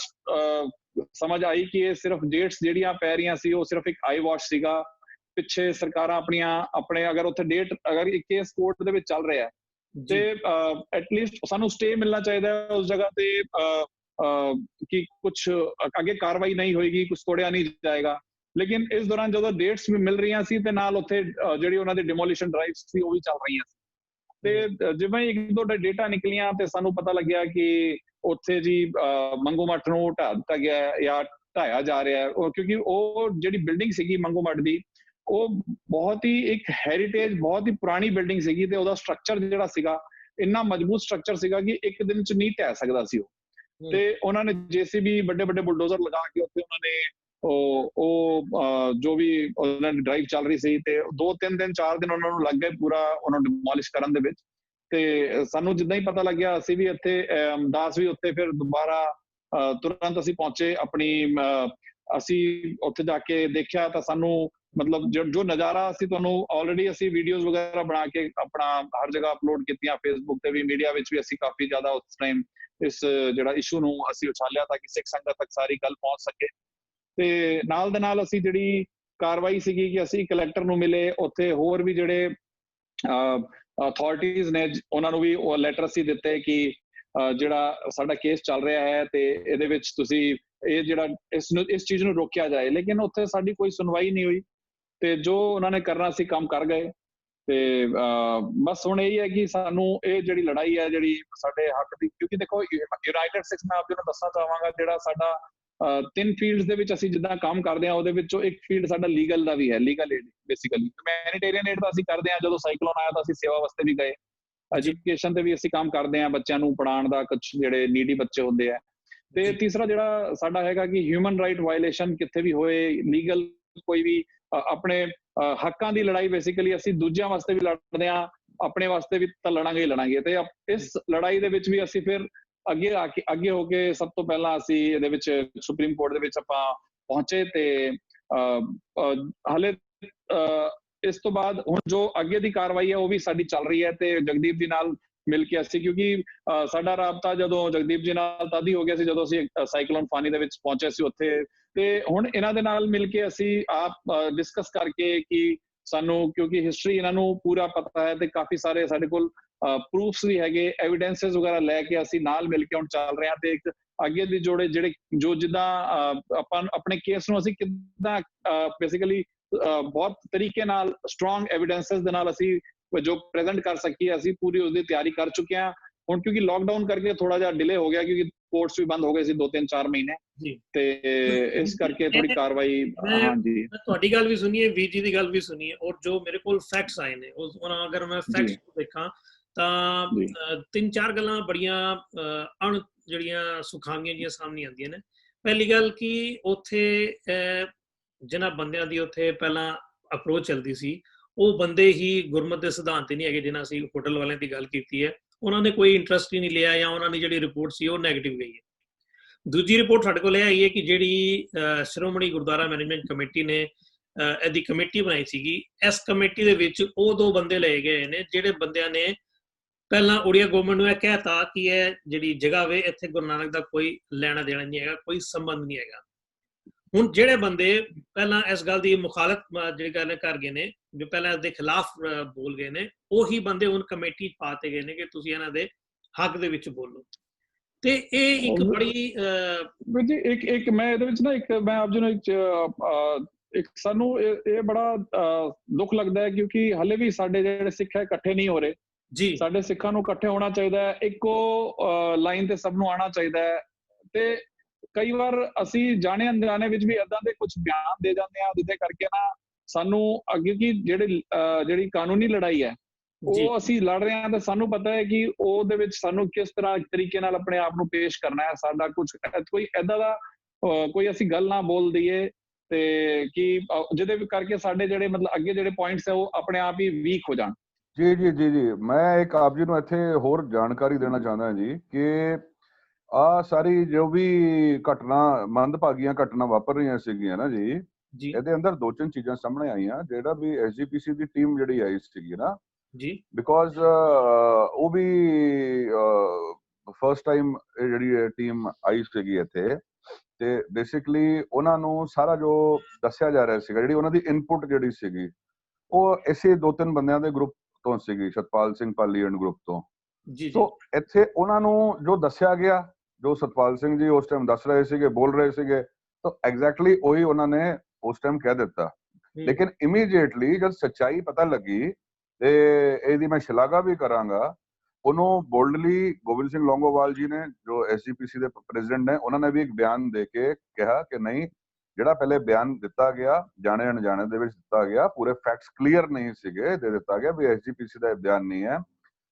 ਸਮਝ ਆਈ ਕਿ ਇਹ ਸਿਰਫ ਡੇਟਸ ਜਿਹੜੀਆਂ ਪੈ ਰਹੀਆਂ ਸੀ ਉਹ ਸਿਰਫ ਇੱਕ ਆਈ ਵਾਸ਼ ਸੀਗਾ। ਪਿੱਛੇ ਸਰਕਾਰਾਂ ਆਪਣੇ ਅਗਰ ਉੱਥੇ ਅਗਰ ਇੱਕ ਕੇਸ ਕੋਰਟ ਦੇ ਵਿੱਚ ਚੱਲ ਰਿਹਾ ਤੇ ਐਟਲੀਸਟ ਸਾਨੂੰ ਸਟੇ ਮਿਲਣਾ ਚਾਹੀਦਾ ਹੈ ਉਸ ਜਗ੍ਹਾ ਤੇ, ਕਿ ਕੁਛ ਅੱਗੇ ਕਾਰਵਾਈ ਨਹੀਂ ਹੋਏਗੀ, ਕੁਛ ਤੋੜਿਆ ਨਹੀਂ ਜਾਏਗਾ। ਲੇਕਿਨ ਇਸ ਦੌਰਾਨ ਜਦੋਂ ਡੇਟਸ ਵੀ ਮਿਲ ਰਹੀਆਂ ਸੀ ਤੇ ਨਾਲ ਉੱਥੇ ਜਿਹੜੀ ਉਹਨਾਂ ਦੀ ਡਿਮੋਲੀਸ਼ਨ ਡਰਾਈਵਸ ਸੀ ਉਹ ਵੀ ਚੱਲ ਰਹੀਆਂ ਸੀ। ਤੇ ਜਿਵੇਂ 1-2 ਡੇਟਾ ਨਿਕਲੀਆਂ ਤੇ ਸਾਨੂੰ ਪਤਾ ਲੱਗਿਆ ਕਿ ਉੱਥੇ ਜੀ ਮੰਗੂ ਮੱਠ ਨੂੰ ਢਾਹ ਦਿੱਤਾ ਗਿਆ ਜਾਂ ਢਾਇਆ ਜਾ ਰਿਹਾ ਹੈ, ਕਿਉਂਕਿ ਉਹ ਜਿਹੜੀ ਬਿਲਡਿੰਗ ਸੀਗੀ ਮੰਗੂ ਮੱਠ ਦੀ ਉਹ ਬਹੁਤ ਹੀ ਇੱਕ ਹੈਰੀਟੇਜ ਬਹੁਤ ਹੀ ਪੁਰਾਣੀ ਬਿਲਡਿੰਗ ਸੀਗੀ, ਤੇ ਉਹਦਾ ਸਟਰਕਚਰ ਜਿਹੜਾ ਸੀਗਾ ਇੰਨਾ ਮਜ਼ਬੂਤ ਸਟਰਕਚਰ ਸੀਗਾ ਕਿ ਇੱਕ ਦਿਨ ਚ ਨਹੀਂ ਢਹਿ ਸਕਦਾ ਸੀ ਉਹ। ਤੇ ਉਹਨਾਂ ਨੇ JCB ਵੱਡੇ ਬੁਲਡੋਜ਼ਰ ਲਗਾ ਕੇ ਉੱਥੇ ਉਹਨਾਂ ਨੇ ਜੋ ਵੀ ਉਹਨਾਂ ਦੀ ਡਰਾਈਵ ਚੱਲ ਰਹੀ ਸੀ, ਤੇ 2-3 ਦਿਨ 4 ਦਿਨ ਉਹਨਾਂ ਨੂੰ ਲੱਗ ਗਏ ਪੂਰਾ ਉਹਨਾਂ ਨੂੰ ਡਿਮੋਲਿਸ਼ ਕਰਨ ਦੇ ਵਿੱਚ। ਤੇ ਸਾਨੂੰ ਜਿੱਦਾਂ ਹੀ ਪਤਾ ਲੱਗਿਆ, ਅਸੀਂ ਵੀ ਇੱਥੇ ਦਾਸ ਵੀ ਉੱਥੇ ਫਿਰ ਦੁਬਾਰਾ ਤੁਰੰਤ ਅਸੀਂ ਪਹੁੰਚੇ ਅਸੀਂ ਉੱਥੇ ਜਾ ਕੇ ਦੇਖਿਆ ਤਾਂ ਸਾਨੂੰ ਮਤਲਬ ਜੋ ਨਜ਼ਾਰਾ ਅਸੀਂ ਤੁਹਾਨੂੰ ਆਲਰੇਡੀ ਅਸੀਂ ਵੀਡੀਓਜ਼ ਵਗੈਰਾ ਬਣਾ ਕੇ ਆਪਣਾ ਹਰ ਜਗ੍ਹਾ ਅਪਲੋਡ ਕੀਤੀਆਂ, ਫੇਸਬੁੱਕ ਤੇ ਵੀ, ਮੀਡੀਆ ਵਿੱਚ ਵੀ ਅਸੀਂ ਕਾਫੀ ਜ਼ਿਆਦਾ ਉਸ ਟਾਈਮ ਇਸ ਜਿਹੜਾ ਇਸ਼ੂ ਨੂੰ ਅਸੀਂ ਉਛਾਲਿਆ ਤਾਂ ਕਿ ਸਿੱਖ ਸੰਗਤ ਤੱਕ ਸਾਰੀ ਗੱਲ ਪਹੁੰਚ ਸਕੇ। ਤੇ ਨਾਲ ਦੇ ਨਾਲ ਅਸੀਂ ਜਿਹੜੀ ਕਾਰਵਾਈ ਸੀਗੀ ਕਿ ਅਸੀਂ ਕਲੈਕਟਰ ਨੂੰ ਮਿਲੇ, ਉੱਥੇ ਹੋਰ ਵੀ ਜਿਹੜੇ ਅਥਾਰਟੀਜ਼ ਨੇ ਉਹਨਾਂ ਨੂੰ ਵੀ ਉਹ ਲੈਟਰ ਅਸੀਂ ਦਿੱਤੇ ਕਿ ਜਿਹੜਾ ਸਾਡਾ ਕੇਸ ਚੱਲ ਰਿਹਾ ਹੈ ਤੇ ਇਹਦੇ ਵਿੱਚ ਤੁਸੀਂ ਇਹ ਜਿਹੜਾ ਇਸ ਚੀਜ਼ ਨੂੰ ਰੋਕਿਆ ਜਾਏ। ਲੇਕਿਨ ਉੱਥੇ ਸਾਡੀ ਕੋਈ ਸੁਣਵਾਈ ਨਹੀਂ ਹੋਈ ਤੇ ਜੋ ਉਹਨਾਂ ਨੇ ਕਰਨਾ ਸੀ ਕੰਮ ਕਰ ਗਏ। ਤੇ ਬਸ ਹੁਣ ਇਹ ਹੈ ਕਿ ਸਾਨੂੰ ਇਹ ਜਿਹੜੀ ਲੜਾਈ ਹੈ ਜਿਹੜੀ ਸਾਡੇ ਹੱਕ ਦੀ, ਕਿਉਂਕਿ ਦੇਖੋ ਯੂਨਾਈਟਿਡ ਸਿਕਸ ਮੈਂ ਆਪ ਜੀ ਨੂੰ ਦੱਸਣਾ ਚਾਹਾਂਗਾ ਜਿਹੜਾ ਸਾਡਾ 3 ਫੀਲਡਸ ਦੇ ਵਿੱਚ ਅਸੀਂ ਜਿੱਦਾਂ ਕੰਮ ਕਰਦੇ ਹਾਂ ਉਹਦੇ ਵਿੱਚੋਂ ਇੱਕ ਫੀਲਡ ਸਾਡਾ ਲੀਗਲ ਦਾ ਵੀ ਹੈ, legal aid basically. Humanitarian aid ਤਾਂ ਅਸੀਂ ਕਰਦੇ ਹਾਂ, ਜਦੋਂ ਸਾਈਕਲੋਨ ਆਇਆ ਤਾਂ ਅਸੀਂ ਸੇਵਾ ਵਾਸਤੇ ਵੀ ਗਏ। ਐਜੂਕੇਸ਼ਨ ਤੇ ਵੀ ਅਸੀਂ ਕੰਮ ਕਰਦੇ ਹਾਂ, ਬੱਚਿਆਂ ਨੂੰ ਪੜ੍ਹਾਉਣ ਦਾ, ਕੁਝ ਜਿਹੜੇ ਨੀਡੀ ਬੱਚੇ ਹੁੰਦੇ ਆ। ਤੇ ਤੀਸਰਾ ਜਿਹੜਾ ਸਾਡਾ ਹੈਗਾ ਕਿ ਹਿਊਮਨ ਰਾਈਟ ਵਾਇਲੇਸ਼ਨ ਕਿੱਥੇ ਵੀ ਹੋਏ, ਲੀਗਲ ਕੋਈ ਵੀ ਆਪਣੇ ਹੱਕਾਂ ਦੀ ਲੜਾਈ ਬੇਸਿਕਲੀ ਅਸੀਂ ਦੂਜਿਆਂ ਵਾਸਤੇ ਵੀ ਲੜਦੇ ਹਾਂ, ਆਪਣੇ ਵਾਸਤੇ ਵੀ ਤਾਂ ਲੜਾਂਗੇ ਹੀ ਲੜਾਂਗੇ। ਤੇ ਇਸ ਲੜਾਈ ਦੇ ਵਿੱਚ ਵੀ ਅਸੀਂ ਫਿਰ ਅੱਗੇ ਹੋ ਕੇ ਸਭ ਤੋਂ ਪਹਿਲਾਂ ਅਸੀਂ ਇਹਦੇ ਵਿੱਚ ਸੁਪਰੀਮ ਕੋਰਟ ਦੇ ਵਿੱਚ ਆਪਾਂ ਪਹੁੰਚੇ ਤੇ ਹਾਲੇ ਇਸ ਤੋਂ ਬਾਅਦ ਹੁਣ ਜੋ ਅੱਗੇ ਦੀ ਕਾਰਵਾਈ ਹੈ ਉਹ ਵੀ ਸਾਡੀ ਚੱਲ ਰਹੀ ਹੈ। ਤੇ ਜਗਦੀਪ ਜੀ ਨਾਲ ਮਿਲ ਕੇ ਅਸੀਂ, ਕਿਉਂਕਿ ਸਾਡਾ ਰਾਬਤਾ ਜਦੋਂ ਜਗਦੀਪ ਜੀ ਨਾਲ ਤਦ ਹੀ ਹੋ ਗਿਆ ਸੀ ਜਦੋਂ ਅਸੀਂ ਸਾਈਕਲੋਨ ਫਾਨੀ ਦੇ ਵਿੱਚ ਪਹੁੰਚੇ ਸੀ ਉੱਥੇ। ਤੇ ਹੁਣ ਇਹਨਾਂ ਦੇ ਨਾਲ ਮਿਲ ਕੇ ਅਸੀਂ ਆਪ ਡਿਸਕਸ ਕਰਕੇ ਕਿ ਸਾਨੂੰ, ਕਿਉਂਕਿ ਹਿਸਟਰੀ ਇਹਨਾਂ ਨੂੰ ਪੂਰਾ ਪਤਾ ਹੈ ਤੇ ਕਾਫੀ ਸਾਰੇ ਸਾਡੇ ਕੋਲ ਪ੍ਰੂਫਸ ਵੀ ਹੈਗੇ, ਐਵੀਡੈਂਸਸ ਵਗੈਰਾ ਲੈ ਕੇ ਅਸੀਂ ਨਾਲ ਮਿਲ ਕੇ ਹੁਣ ਚੱਲ ਰਹੇ ਹਾਂ। ਤੇ ਇੱਕ ਅੱਗੇ ਦੀ ਜਿਹੜੇ ਜਿੱਦਾਂ ਆਪਾਂ ਆਪਣੇ ਕੇਸ ਨੂੰ ਅਸੀਂ ਕਿੱਦਾਂ ਬੇਸਿਕਲੀ ਬਹੁਤ ਤਰੀਕੇ ਨਾਲ ਸਟਰੋਂਗ ਐਵੀਡੈਂਸਸ ਦੇ ਨਾਲ ਅਸੀਂ ਜੋ ਪ੍ਰੈਜ਼ੈਂਟ ਕਰ ਸਕੀਏ, ਅਸੀਂ ਪੂਰੀ ਉਸਦੀ ਤਿਆਰੀ ਕਰ ਚੁੱਕੇ ਹਾਂ। ਹੁਣ ਕਿਉਂਕਿ ਲੋਕਡਾਊਨ ਕਰਕੇ ਥੋੜਾ ਜਿਹਾ ਡਿਲੇ ਹੋ ਗਿਆ, ਕਿਉਂਕਿ ਕੋਰਟਸ ਵੀ ਬੰਦ ਹੋ ਗਏ ਸੀ 2-3-4 ਮਹੀਨੇ ਤੇ ਇਸ ਕਰਕੇ ਥੋੜੀ ਕਾਰਵਾਈ। ਹਾਂਜੀ, ਤੁਹਾਡੀ ਗੱਲ ਵੀ ਸੁਣੀਏ, ਵੀਰ ਜੀ ਦੀ ਗੱਲ ਵੀ ਸੁਣੀਏ, ਔਰ ਜੋ ਮੇਰੇ ਕੋਲ ਫੈਕਟਸ ਆਏ ਨੇ ਅਗਰ ਮੈਂ ਫੈਕਟਸ ਦੇਖਾਂ ਤਾਂ 3-4 ਗੱਲਾਂ ਬੜੀਆਂ ਜਿਹੜੀਆਂ ਸੁਖਾਵੀਆਂ ਜੀਆਂ ਸਾਹਮਣੇ ਆਉਂਦੀਆਂ ਨੇ। ਪਹਿਲੀ ਗੱਲ ਕਿ ਉੱਥੇ ਜਿਨ੍ਹਾਂ ਬੰਦਿਆਂ ਦੀ ਉੱਥੇ ਪਹਿਲਾਂ ਅਪਰੋਚ ਚੱਲਦੀ ਸੀ ਉਹ ਬੰਦੇ ਹੀ ਗੁਰਮਤ ਦੇ ਸਿਧਾਂਤ ਨਹੀਂ ਹੈਗੇ। ਜਿਨ੍ਹਾਂ ਅਸੀਂ ਹੋਟਲ ਵਾਲਿਆਂ ਦੀ ਗੱਲ ਕੀਤੀ ਹੈ, ਉਹਨਾਂ ਨੇ ਕੋਈ ਇੰਟਰਸਟ ਹੀ ਨਹੀਂ ਲਿਆ ਜਾਂ ਉਹਨਾਂ ਦੀ ਜਿਹੜੀ ਰਿਪੋਰਟ ਸੀ ਉਹ ਨੈਗੇਟਿਵ ਗਈ ਹੈ। ਦੂਜੀ ਰਿਪੋਰਟ ਸਾਡੇ ਕੋਲ ਇਹ ਆਈ ਹੈ ਕਿ ਜਿਹੜੀ ਸ਼੍ਰੋਮਣੀ ਗੁਰਦੁਆਰਾ ਮੈਨੇਜਮੈਂਟ ਕਮੇਟੀ ਨੇ ਇਹਦੀ ਕਮੇਟੀ ਬਣਾਈ ਸੀਗੀ, ਇਸ ਕਮੇਟੀ ਦੇ ਵਿੱਚ ਉਹ 2 ਬੰਦੇ ਲਏ ਗਏ ਨੇ ਜਿਹੜੇ ਬੰਦਿਆਂ ਨੇ ਪਹਿਲਾਂ ਉੜੀਆ ਗਵਰਨਮੈਂਟ ਨੂੰ ਇਹ ਕਹਿਤਾ ਕਿ ਇਹ ਜਿਹੜੀ ਜਗ੍ਹਾ ਵੇ ਇੱਥੇ ਗੁਰੂ ਨਾਨਕ ਦਾ ਕੋਈ ਲੈਣਾ ਦੇਣਾ ਨਹੀਂ ਹੈਗਾ, ਕੋਈ ਸੰਬੰਧ ਨਹੀਂ ਹੈਗਾ। ਹੁਣ ਜਿਹੜੇ ਬੰਦੇ ਪਹਿਲਾਂ ਇਸ ਗੱਲ ਦੀ ਮੁਖਾਲਫਤ ਜਿਹੜੀ ਗੱਲ ਕਰ ਗਏ ਨੇ, ਜੋ ਪਹਿਲਾਂ ਇਸ ਦੇ ਖਿਲਾਫ ਬੋਲ ਗਏ ਨੇ, ਉਹੀ ਬੰਦੇ ਹੁਣ ਕਮੇਟੀ ਪਾਤੇ ਗਏ ਨੇ ਕਿ ਤੁਸੀਂ ਇਹਨਾਂ ਦੇ ਹੱਕ ਦੇ ਵਿੱਚ ਬੋਲੋ। ਤੇ ਇਹ ਇੱਕ ਬੜੀ ਜੀ ਇੱਕ ਮੈਂ ਇਹਦੇ ਵਿੱਚ ਨਾ ਮੈਂ ਆਪ ਜੀ ਨੂੰ ਇੱਕ ਸਾਨੂੰ ਇਹ ਬੜਾ ਦੁੱਖ ਲੱਗਦਾ ਹੈ, ਕਿਉਂਕਿ ਹਲੇ ਵੀ ਸਾਡੇ ਜਿਹੜੇ ਸਿੱਖ ਹੈ ਇਕੱਠੇ ਨਹੀਂ ਹੋ ਰਹੇ ਜੀ। ਸਾਡੇ ਸਿੱਖਾਂ ਨੂੰ ਇਕੱਠੇ ਹੋਣਾ ਚਾਹੀਦਾ ਹੈ, ਇੱਕੋ ਲਾਈਨ ਤੇ ਸਭ ਨੂੰ ਆਉਣਾ ਚਾਹੀਦਾ ਹੈ। ਤੇ ਕਈ ਵਾਰ ਅਸੀਂ ਜਾਣੇ ਅਣਜਾਣੇ ਵਿੱਚ ਵੀ ਏਦਾਂ ਦੇ ਕੁਝ ਬਿਆਨ ਦੇ ਜਾਂਦੇ ਹਾਂ ਜਿਹਦੇ ਕਰਕੇ ਨਾ ਸਾਨੂੰ ਅੱਗੇ ਕੀ ਜਿਹੜੀ ਕਾਨੂੰਨੀ ਲੜਾਈ ਹੈ ਉਹ ਅਸੀਂ ਲੜ ਰਹੇ ਹਾਂ, ਤੇ ਸਾਨੂੰ ਪਤਾ ਹੈ ਕਿ ਉਹਦੇ ਵਿੱਚ ਸਾਨੂੰ ਕਿਸ ਤਰ੍ਹਾਂ ਤਰੀਕੇ ਨਾਲ ਆਪਣੇ ਆਪ ਨੂੰ ਪੇਸ਼ ਕਰਨਾ ਹੈ। ਸਾਡਾ ਕੁਝ ਕੋਈ ਏਦਾਂ ਦਾ ਕੋਈ ਅਸੀਂ ਗੱਲ ਨਾ ਬੋਲ ਦਈਏ ਤੇ ਕਿ ਜਿਹਦੇ ਕਰਕੇ ਸਾਡੇ ਜਿਹੜੇ ਮਤਲਬ ਅੱਗੇ ਜਿਹੜੇ ਪੁਆਇੰਟਸ ਹੈ ਉਹ ਆਪਣੇ ਆਪ ਹੀ ਵੀਕ ਹੋ ਜਾਣ। ਜੀ ਜੀ ਜੀ ਜੀ ਮੈਂ ਇੱਕ ਆਪ ਜੀ ਨੂੰ ਇੱਥੇ ਹੋਰ ਜਾਣਕਾਰੀ ਦੇਣਾ ਚਾਹੁੰਦਾ ਜੀ ਕਿ ਆ ਸਾਰੀ ਜੋ ਵੀ ਘਟਨਾ ਮੰਦਭਾਗੀਆਂ ਘਟਨਾ ਵਾਪਰ ਰਹੀਆਂ ਸੀਗੀਆਂ ਨਾ ਜੀ, ਇਹਦੇ ਅੰਦਰ 2-3 ਚੀਜ਼ਾਂ ਸਾਹਮਣੇ ਆਈਆਂ। ਜਿਹੜਾ ਵੀ ਐਸਜੀਪੀਸੀ ਦੀ ਟੀਮ ਜਿਹੜੀ ਆਈ ਸੀਗੀ ਨਾ ਜੀ, ਬਿਕੋਜ਼ ਉਹ ਵੀ ਫਸਟ ਟਾਈਮ ਇਹ ਜਿਹੜੀ ਟੀਮ ਆਈ ਸੀਗੀ ਇੱਥੇ, ਤੇ ਬੇਸਿਕਲੀ ਉਹਨਾਂ ਨੂੰ ਸਾਰਾ ਜੋ ਦੱਸਿਆ ਜਾ ਰਿਹਾ ਸੀਗਾ, ਜਿਹੜੀ ਉਹਨਾਂ ਦੀ ਇਨਪੁਟ ਜਿਹੜੀ ਸੀਗੀ ਉਹ ਇਸੇ 2-3 ਬੰਦਿਆਂ ਦੇ ਗਰੁੱਪ ਤੋਂ ਸੀਗੀ, ਸਤਪਾਲ ਸਿੰਘ ਪਾਲੀਗੰਜ ਗਰੁੱਪ ਤੋਂ ਜੀ। ਸੋ ਇੱਥੇ ਉਹਨਾਂ ਨੂੰ ਜੋ ਦੱਸਿਆ ਗਿਆ, ਜੋ ਸਤਪਾਲ ਸਿੰਘ ਜੀ ਉਸ ਟਾਈਮ ਦੱਸ ਰਹੇ ਸੀਗੇ, ਬੋਲ ਰਹੇ ਸੀਗੇ, ਤਾਂ ਐਗਜ਼ੈਕਟਲੀ ਉਹੀ ਉਹਨਾਂ ਨੇ ਉਸ ਟਾਈਮ ਕਹਿ ਦਿੱਤਾ। ਲੇਕਿਨ ਇਮੀਡੀਏਟਲੀ ਜਦ ਸੱਚਾਈ ਪਤਾ ਲੱਗੀ, ਤੇ ਇਹਦੀ ਮੈਂ ਸ਼ਲਾਘਾ ਵੀ ਕਰਾਂਗਾ, ਉਹਨੂੰ ਬੋਲਡਲੀ ਗੋਬਿੰਦ ਸਿੰਘ ਲੌਂਗੋਵਾਲ ਜੀ ਨੇ ਜੋ ਐਸਜੀਪੀਸੀ ਦੇ ਪ੍ਰੈਜ਼ੀਡੈਂਟ ਨੇ, ਉਹਨਾਂ ਨੇ ਵੀ ਇੱਕ ਬਿਆਨ ਦੇ ਕੇ ਕਿਹਾ ਕਿ ਨਹੀਂ, ਜਿਹੜਾ ਪਹਿਲੇ ਬਿਆਨ ਦਿੱਤਾ ਗਿਆ ਜਾਣੇ ਅਣਜਾਣੇ ਦੇ ਵਿੱਚ ਦਿੱਤਾ ਗਿਆ, ਪੂਰੇ ਫੈਕਟਸ ਕਲੀਅਰ ਨਹੀਂ ਸੀਗੇ, ਦੇ ਦਿੱਤਾ ਗਿਆ ਵੀ ਐਸਜੀਪੀਸੀ ਦਾ ਇਹ ਬਿਆਨ ਨਹੀਂ ਹੈ।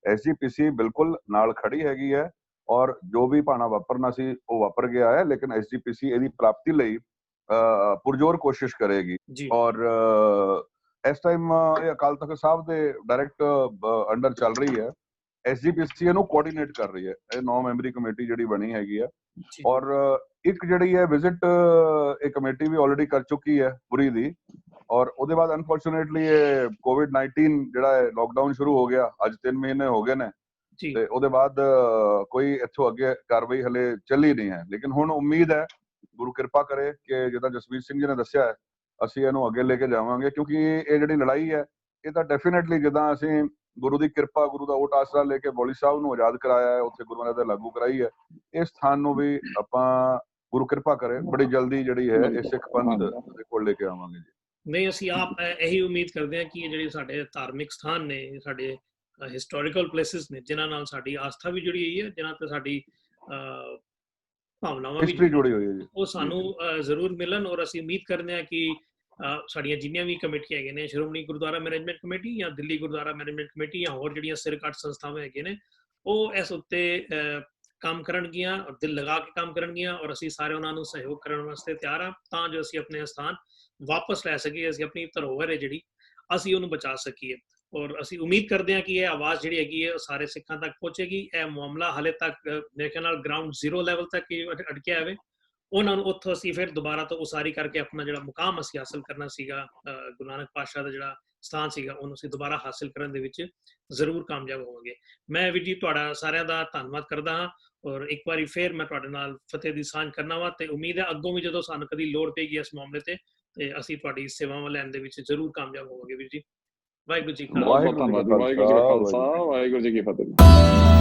ਐਸਜੀਪੀਸੀ ਬਿਲਕੁਲ ਨਾਲ ਖੜੀ ਹੈਗੀ ਹੈ ਔਰ ਜੋ ਵੀ ਭਾਣਾ ਵਾਪਰਨਾ ਸੀ ਉਹ ਵਾਪਰ ਗਿਆ ਹੈ, ਲੇਕਿਨ ਐਸਜੀਪੀਸੀ ਇਹਦੀ ਪ੍ਰਾਪਤੀ ਲਈ ਪੁਰਜੋਰ ਕੋਸ਼ਿਸ਼ ਕਰੇਗੀ। ਔਰ ਇਸ ਟਾਈਮ ਇਹ ਅਕਾਲ ਤਖਤ ਸਾਹਿਬ ਦੇ ਡਾਇਰੈਕਟ ਅੰਡਰ ਚੱਲ ਰਹੀ ਹੈ, ਐਸਜੀਪੀਸੀ ਇਹਨੂੰ ਕੋਆਰਡੀਨੇਟ ਕਰ ਰਹੀ ਹੈ। ਇਹ 9 ਮੈਂਬਰੀ ਕਮੇਟੀ ਜਿਹੜੀ ਬਣੀ ਹੈਗੀ ਆ, ਔਰ ਇੱਕ ਜਿਹੜੀ ਹੈ ਵਿਜ਼ਿਟ ਇਹ ਕਮੇਟੀ ਵੀ ਆਲਰੇਡੀ ਕਰ ਚੁੱਕੀ ਹੈ ਪੁਰੀ ਦੀ, ਔਰ ਉਹਦੇ ਬਾਅਦ ਅਨਫੋਰਚੂਨੇਟਲੀ ਇਹ ਕੋਵਿਡ-19 ਜਿਹੜਾ ਹੈ ਲੋਕਡਾਊਨ ਸ਼ੁਰੂ ਹੋ ਗਿਆ, ਅੱਜ 3 ਮਹੀਨੇ ਹੋ ਗਏ ਨੇ, ਤੇ ਉਹਦੇ ਬਾਅਦ ਕੋਈ ਇੱਥੋਂ ਅੱਗੇ ਕਾਰਵਾਈ ਹਲੇ ਚੱਲੀ ਨਹੀਂ ਹੈ। ਲੇਕਿਨ ਹੁਣ ਉਮੀਦ ਹੈ ਗੁਰੂ ਕਿਰਪਾ ਕਰੇ ਕਿ ਜਿੱਦਾਂ ਜਸਵੀਰ ਸਿੰਘ ਜੀ ਨੇ ਦੱਸਿਆ ਹੈ ਅਸੀਂ ਇਹਨੂੰ ਅੱਗੇ ਲੈ ਕੇ ਜਾਵਾਂਗੇ, ਕਿਉਂਕਿ ਇਹ ਜਿਹੜੀ ਲੜਾਈ ਹੈ ਇਹ ਤਾਂ ਡੈਫੀਨੇਟਲੀ ਜਿੱਦਾਂ ਅਸੀਂ ਗੁਰੂ ਦੀ ਕਿਰਪਾ, ਗੁਰੂ ਦਾ ਓਟ ਆਸਰਾ ਲੈ ਕੇ ਬੌਲੀ ਸਾਹਿਬ ਨੂੰ ਆਜ਼ਾਦ ਕਰਾਇਆ ਹੈ, ਉੱਥੇ ਗੁਰੂਆਂ ਨੇ ਲਾਗੂ ਕਰਾਈ ਹੈ, ਇਸ ਸਥਾਨ ਨੂੰ ਵੀ ਆਪਾਂ ਗੁਰੂ ਕਿਰਪਾ ਕਰੇ ਬੜੀ ਜਲਦੀ ਜਿਹੜੀ ਹੈ ਇਹ ਸਿੱਖ ਪੰਥ ਦੇ ਕੋਲ ਲੈ ਕੇ ਆਵਾਂਗੇ ਜੀ। ਨਹੀਂ, ਅਸੀਂ ਆਪ ਇਹੀ ਉਮੀਦ ਕਰਦੇ ਹਾਂ ਕਿ ਇਹ ਜਿਹੜੇ ਸਾਡੇ ਧਾਰਮਿਕ ਸਥਾਨ ਨੇ, ਸਾਡੇ ਹਿਸਟੋਰੀਕਲ ਪਲੇਸਿਸ ਨੇ, ਜਿਨ੍ਹਾਂ ਨਾਲ ਸਾਡੀ ਆਸਥਾ ਵੀ ਜੁੜੀ ਹੋਈ ਹੈ, ਜਿਨ੍ਹਾਂ ਤੇ ਸਾਡੀ ਭਾਵਨਾਵਾਂ ਵੀ ਜੁੜੀ ਹੋਈ ਹੈ ਜੀ, ਉਹ ਸਾਨੂੰ ਜ਼ਰੂਰ ਮਿਲਣ। ਔਰ ਅਸੀਂ ਉਮੀਦ ਕਰਦੇ ਹਾਂ ਕਿ ਸਾਡੀਆਂ ਜਿੰਨੀਆਂ ਵੀ ਕਮੇਟੀਆਂ ਹੈਗੇ ਨੇ, ਸ਼੍ਰੋਮਣੀ ਗੁਰਦੁਆਰਾ ਮੈਨੇਜਮੈਂਟ ਕਮੇਟੀ ਜਾਂ ਦਿੱਲੀ ਗੁਰਦੁਆਰਾ ਮੈਨੇਜਮੈਟ ਕਮੇਟੀ ਜਾਂ ਹੋਰ ਜਿਹੜੀਆਂ ਸਿਰਕੱਢ ਸੰਸਥਾਵਾਂ ਹੈਗੇ ਨੇ, ਉਹ ਇਸ ਉੱਤੇ ਕੰਮ ਕਰਨਗੀਆਂ, ਦਿਲ ਲਗਾ ਕੇ ਕੰਮ ਕਰਨਗੀਆਂ, ਔਰ ਅਸੀਂ ਸਾਰੇ ਉਹਨਾਂ ਨੂੰ ਸਹਿਯੋਗ ਕਰਨ ਵਾਸਤੇ ਤਿਆਰ ਹਾਂ, ਤਾਂ ਜੋ ਅਸੀਂ ਆਪਣੇ ਸਥਾਨ ਵਾਪਸ ਲੈ ਸਕੀਏ, ਅਸੀਂ ਆਪਣੀ ਧਰੋਹਰ ਹੈ ਜਿਹੜੀ ਅਸੀਂ ਉਹਨੂੰ ਬਚਾ ਸਕੀਏ। ਔਰ ਅਸੀਂ ਉਮੀਦ ਕਰਦੇ ਹਾਂ ਕਿ ਇਹ ਆਵਾਜ਼ ਜਿਹੜੀ ਹੈਗੀ ਹੈ ਉਹ ਸਾਰੇ ਸਿੱਖਾਂ ਤੱਕ ਪਹੁੰਚੇਗੀ। ਇਹ ਮਾਮਲਾ ਹਾਲੇ ਤੱਕ ਮੇਰੇ ਖਿਆਲ ਨਾਲ ਗਰਾਊਂਡ ਜ਼ੀਰੋ ਲੈਵਲ ਤੱਕ ਅਟਕਿਆ ਹੋਵੇ, ਉਹਨਾਂ ਨੂੰ ਉੱਥੋਂ ਅਸੀਂ ਫਿਰ ਦੁਬਾਰਾ ਤੋਂ ਉਸਾਰੀ ਕਰਕੇ ਆਪਣਾ ਜਿਹੜਾ ਮੁਕਾਮ ਅਸੀਂ ਹਾਸਲ ਕਰਨਾ ਸੀਗਾ, ਗੁਰੂ ਨਾਨਕ ਪਾਤਸ਼ਾਹ ਦਾ ਜਿਹੜਾ ਸਥਾਨ ਸੀਗਾ, ਉਹਨੂੰ ਅਸੀਂ ਦੁਬਾਰਾ ਹਾਸਲ ਕਰਨ ਦੇ ਵਿੱਚ ਜ਼ਰੂਰ ਕਾਮਯਾਬ ਹੋਵਾਂਗੇ। ਮੈਂ ਵੀ ਜੀ ਤੁਹਾਡਾ ਸਾਰਿਆਂ ਦਾ ਧੰਨਵਾਦ ਕਰਦਾ ਹਾਂ, ਔਰ ਇੱਕ ਵਾਰੀ ਫਿਰ ਮੈਂ ਤੁਹਾਡੇ ਨਾਲ ਫਤਿਹ ਦੀ ਸਾਂਝ ਕਰਨਾ ਵਾ, ਤੇ ਉਮੀਦ ਹੈ ਅੱਗੋਂ ਵੀ ਜਦੋਂ ਸਾਨੂੰ ਕਦੀ ਲੋੜ ਪਏਗੀ ਇਸ ਮਾਮਲੇ ਤੇ ਅਸੀਂ ਤੁਹਾਡੀ ਸੇਵਾਵਾਂ ਲੈਣ ਦੇ ਵਿੱਚ ਜ਼ਰੂਰ ਕਾਮਯਾਬ ਹੋਵਾਂਗੇ ਵੀਰ ਜੀ। ਵਾਹਿਗੁਰੂ ਜੀ ਕਾ ਬਹੁਤ ਧੰਨਵਾਦ। ਵਾਹਿਗੁਰੂ ਜੀ ਕਾ ਖਾਲਸਾ, ਵਾਹਿਗੁਰੂ ਜੀ ਕੀ ਫਤਿਹ।